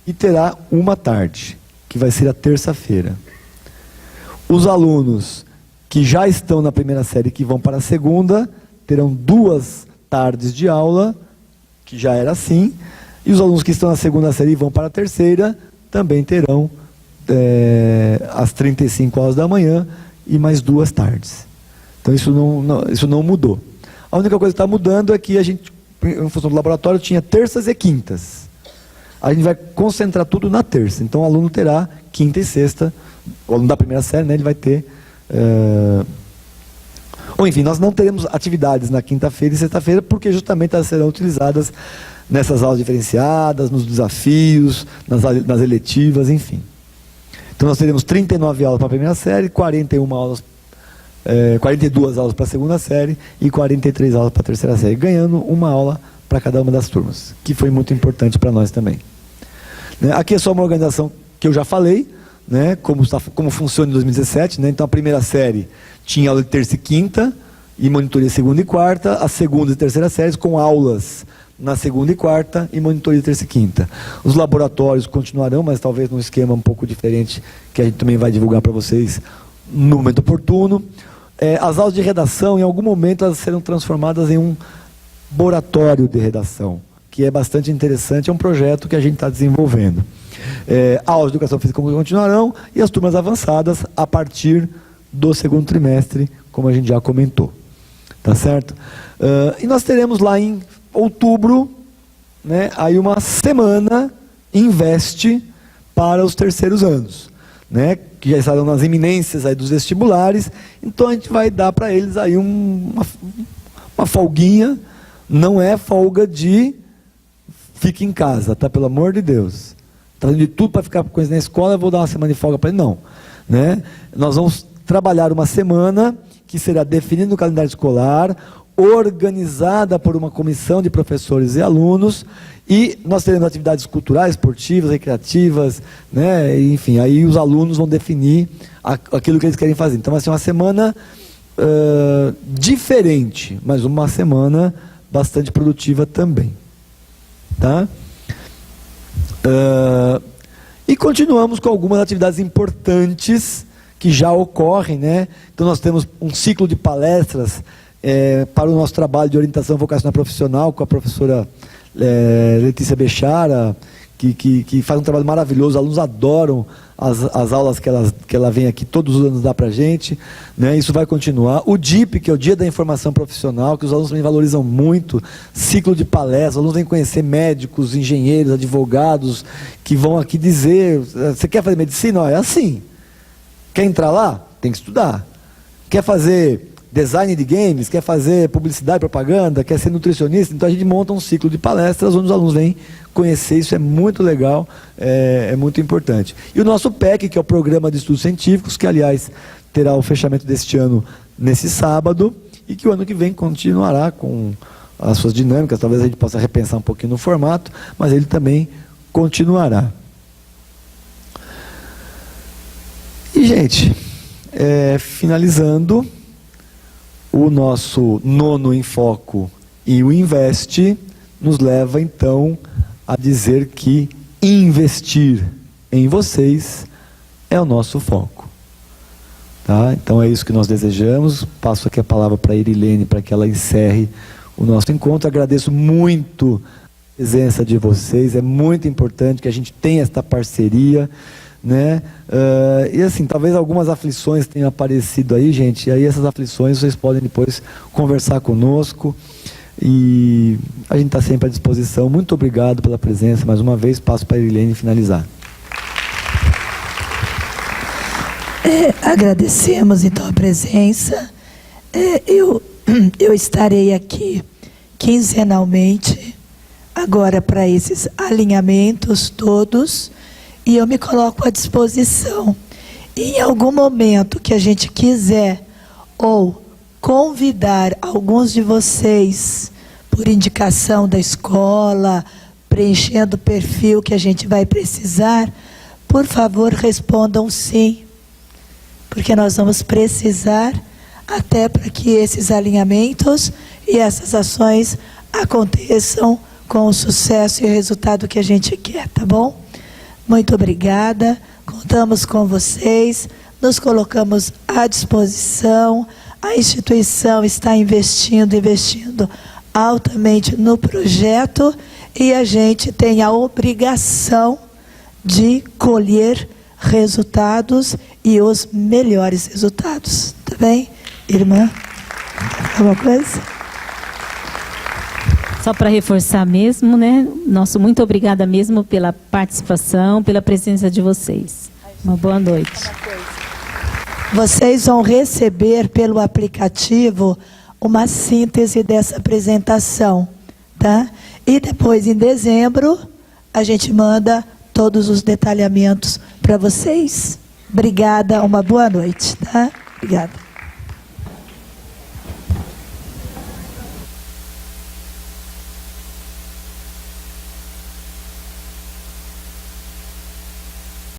e terá uma tarde, que vai ser a terça-feira. Os alunos que já estão na primeira série, que vão para a segunda, terão 2 tardes de aula, que já era assim, e os alunos que estão na segunda série e vão para a terceira, também terão as 35 aulas da manhã e mais 2 tardes. Então isso não mudou. A única coisa que está mudando é que a gente, em função do laboratório, tinha terças e quintas. A gente vai concentrar tudo na terça. Então o aluno terá quinta e sexta, o aluno da primeira série, né, ele vai ter... Ou enfim, nós não teremos atividades na quinta-feira e sexta-feira, porque justamente elas serão utilizadas nessas aulas diferenciadas, nos desafios, nas eletivas, enfim. Então nós teremos 39 aulas para a primeira série, 42 aulas para a segunda série e 43 aulas para a terceira série, ganhando uma aula para cada uma das turmas, que foi muito importante para nós também. Né? Aqui é só uma organização que eu já falei, né? Como funciona em 2017. Né? Então, a primeira série tinha aula de terça e quinta, e monitoria segunda e quarta, a segunda e terceira séries com aulas na segunda e quarta e monitoria terça e quinta. Os laboratórios continuarão, mas talvez num esquema um pouco diferente, que a gente também vai divulgar para vocês no momento oportuno. As aulas de redação, em algum momento, elas serão transformadas em um laboratório de redação, que é bastante interessante, é um projeto que a gente está desenvolvendo. Aulas de educação física continuarão, e as turmas avançadas a partir do segundo trimestre, como a gente já comentou. Tá certo? E nós teremos lá em outubro, né, aí uma semana Investe para os terceiros anos, né, que já estarão nas iminências aí dos vestibulares. Então a gente vai dar para eles aí uma folguinha. Não é folga de fique em casa, tá? Pelo amor de Deus. Está fazendo de tudo para ficar com eles na escola, eu vou dar uma semana de folga para eles. Não. Né? Nós vamos trabalhar uma semana que será definida no calendário escolar, organizada por uma comissão de professores e alunos, e nós teremos atividades culturais, esportivas, recreativas, né? Enfim, aí os alunos vão definir aquilo que eles querem fazer. Então vai ser uma semana diferente, mas uma semana bastante produtiva também. Tá? E continuamos com algumas atividades importantes que já ocorrem, né? Então nós temos um ciclo de palestras para o nosso trabalho de orientação vocacional profissional com a professora Letícia Bechara, que faz um trabalho maravilhoso. Os alunos adoram as aulas que ela vem aqui todos os anos dar para a gente, né? Isso vai continuar. O DIP, que é o Dia da Informação Profissional, que os alunos também valorizam muito, ciclo de palestras, os alunos vêm conhecer médicos, engenheiros, advogados, que vão aqui dizer, você quer fazer medicina? É assim. Quer entrar lá? Tem que estudar. Quer fazer design de games? Quer fazer publicidade e propaganda? Quer ser nutricionista? Então a gente monta um ciclo de palestras onde os alunos vêm conhecer. Isso é muito legal, é muito importante. E o nosso PEC, que é o Programa de Estudos Científicos, que aliás terá o fechamento deste ano nesse sábado, e que o ano que vem continuará com as suas dinâmicas. Talvez a gente possa repensar um pouquinho no formato, mas ele também continuará. E, gente, finalizando, o nosso nono em foco e o Investe nos leva, então, a dizer que investir em vocês é o nosso foco. Tá? Então é isso que nós desejamos. Passo aqui a palavra para a Irilene para que ela encerre o nosso encontro. Agradeço muito a presença de vocês. É muito importante que a gente tenha esta parceria, né? E assim, talvez algumas aflições tenham aparecido aí, gente, e aí essas aflições vocês podem depois conversar conosco, e a gente está sempre à disposição. Muito obrigado pela presença, mais uma vez. Passo para a Irilene finalizar. Agradecemos então a presença. Eu estarei aqui quinzenalmente agora para esses alinhamentos todos, e eu me coloco à disposição. Em algum momento que a gente quiser ou convidar alguns de vocês por indicação da escola, preenchendo o perfil que a gente vai precisar, por favor, respondam sim, porque nós vamos precisar até para que esses alinhamentos e essas ações aconteçam com o sucesso e o resultado que a gente quer, tá bom? Muito obrigada, contamos com vocês, nos colocamos à disposição. A instituição está investindo altamente no projeto, e a gente tem a obrigação de colher resultados, e os melhores resultados. Tá bem, irmã? Alguma coisa? Só para reforçar mesmo, né? Nosso muito obrigada mesmo pela participação, pela presença de vocês. Uma boa noite. Vocês vão receber pelo aplicativo uma síntese dessa apresentação, tá? E depois, em dezembro, a gente manda todos os detalhamentos para vocês. Obrigada, uma boa noite, tá? Obrigada.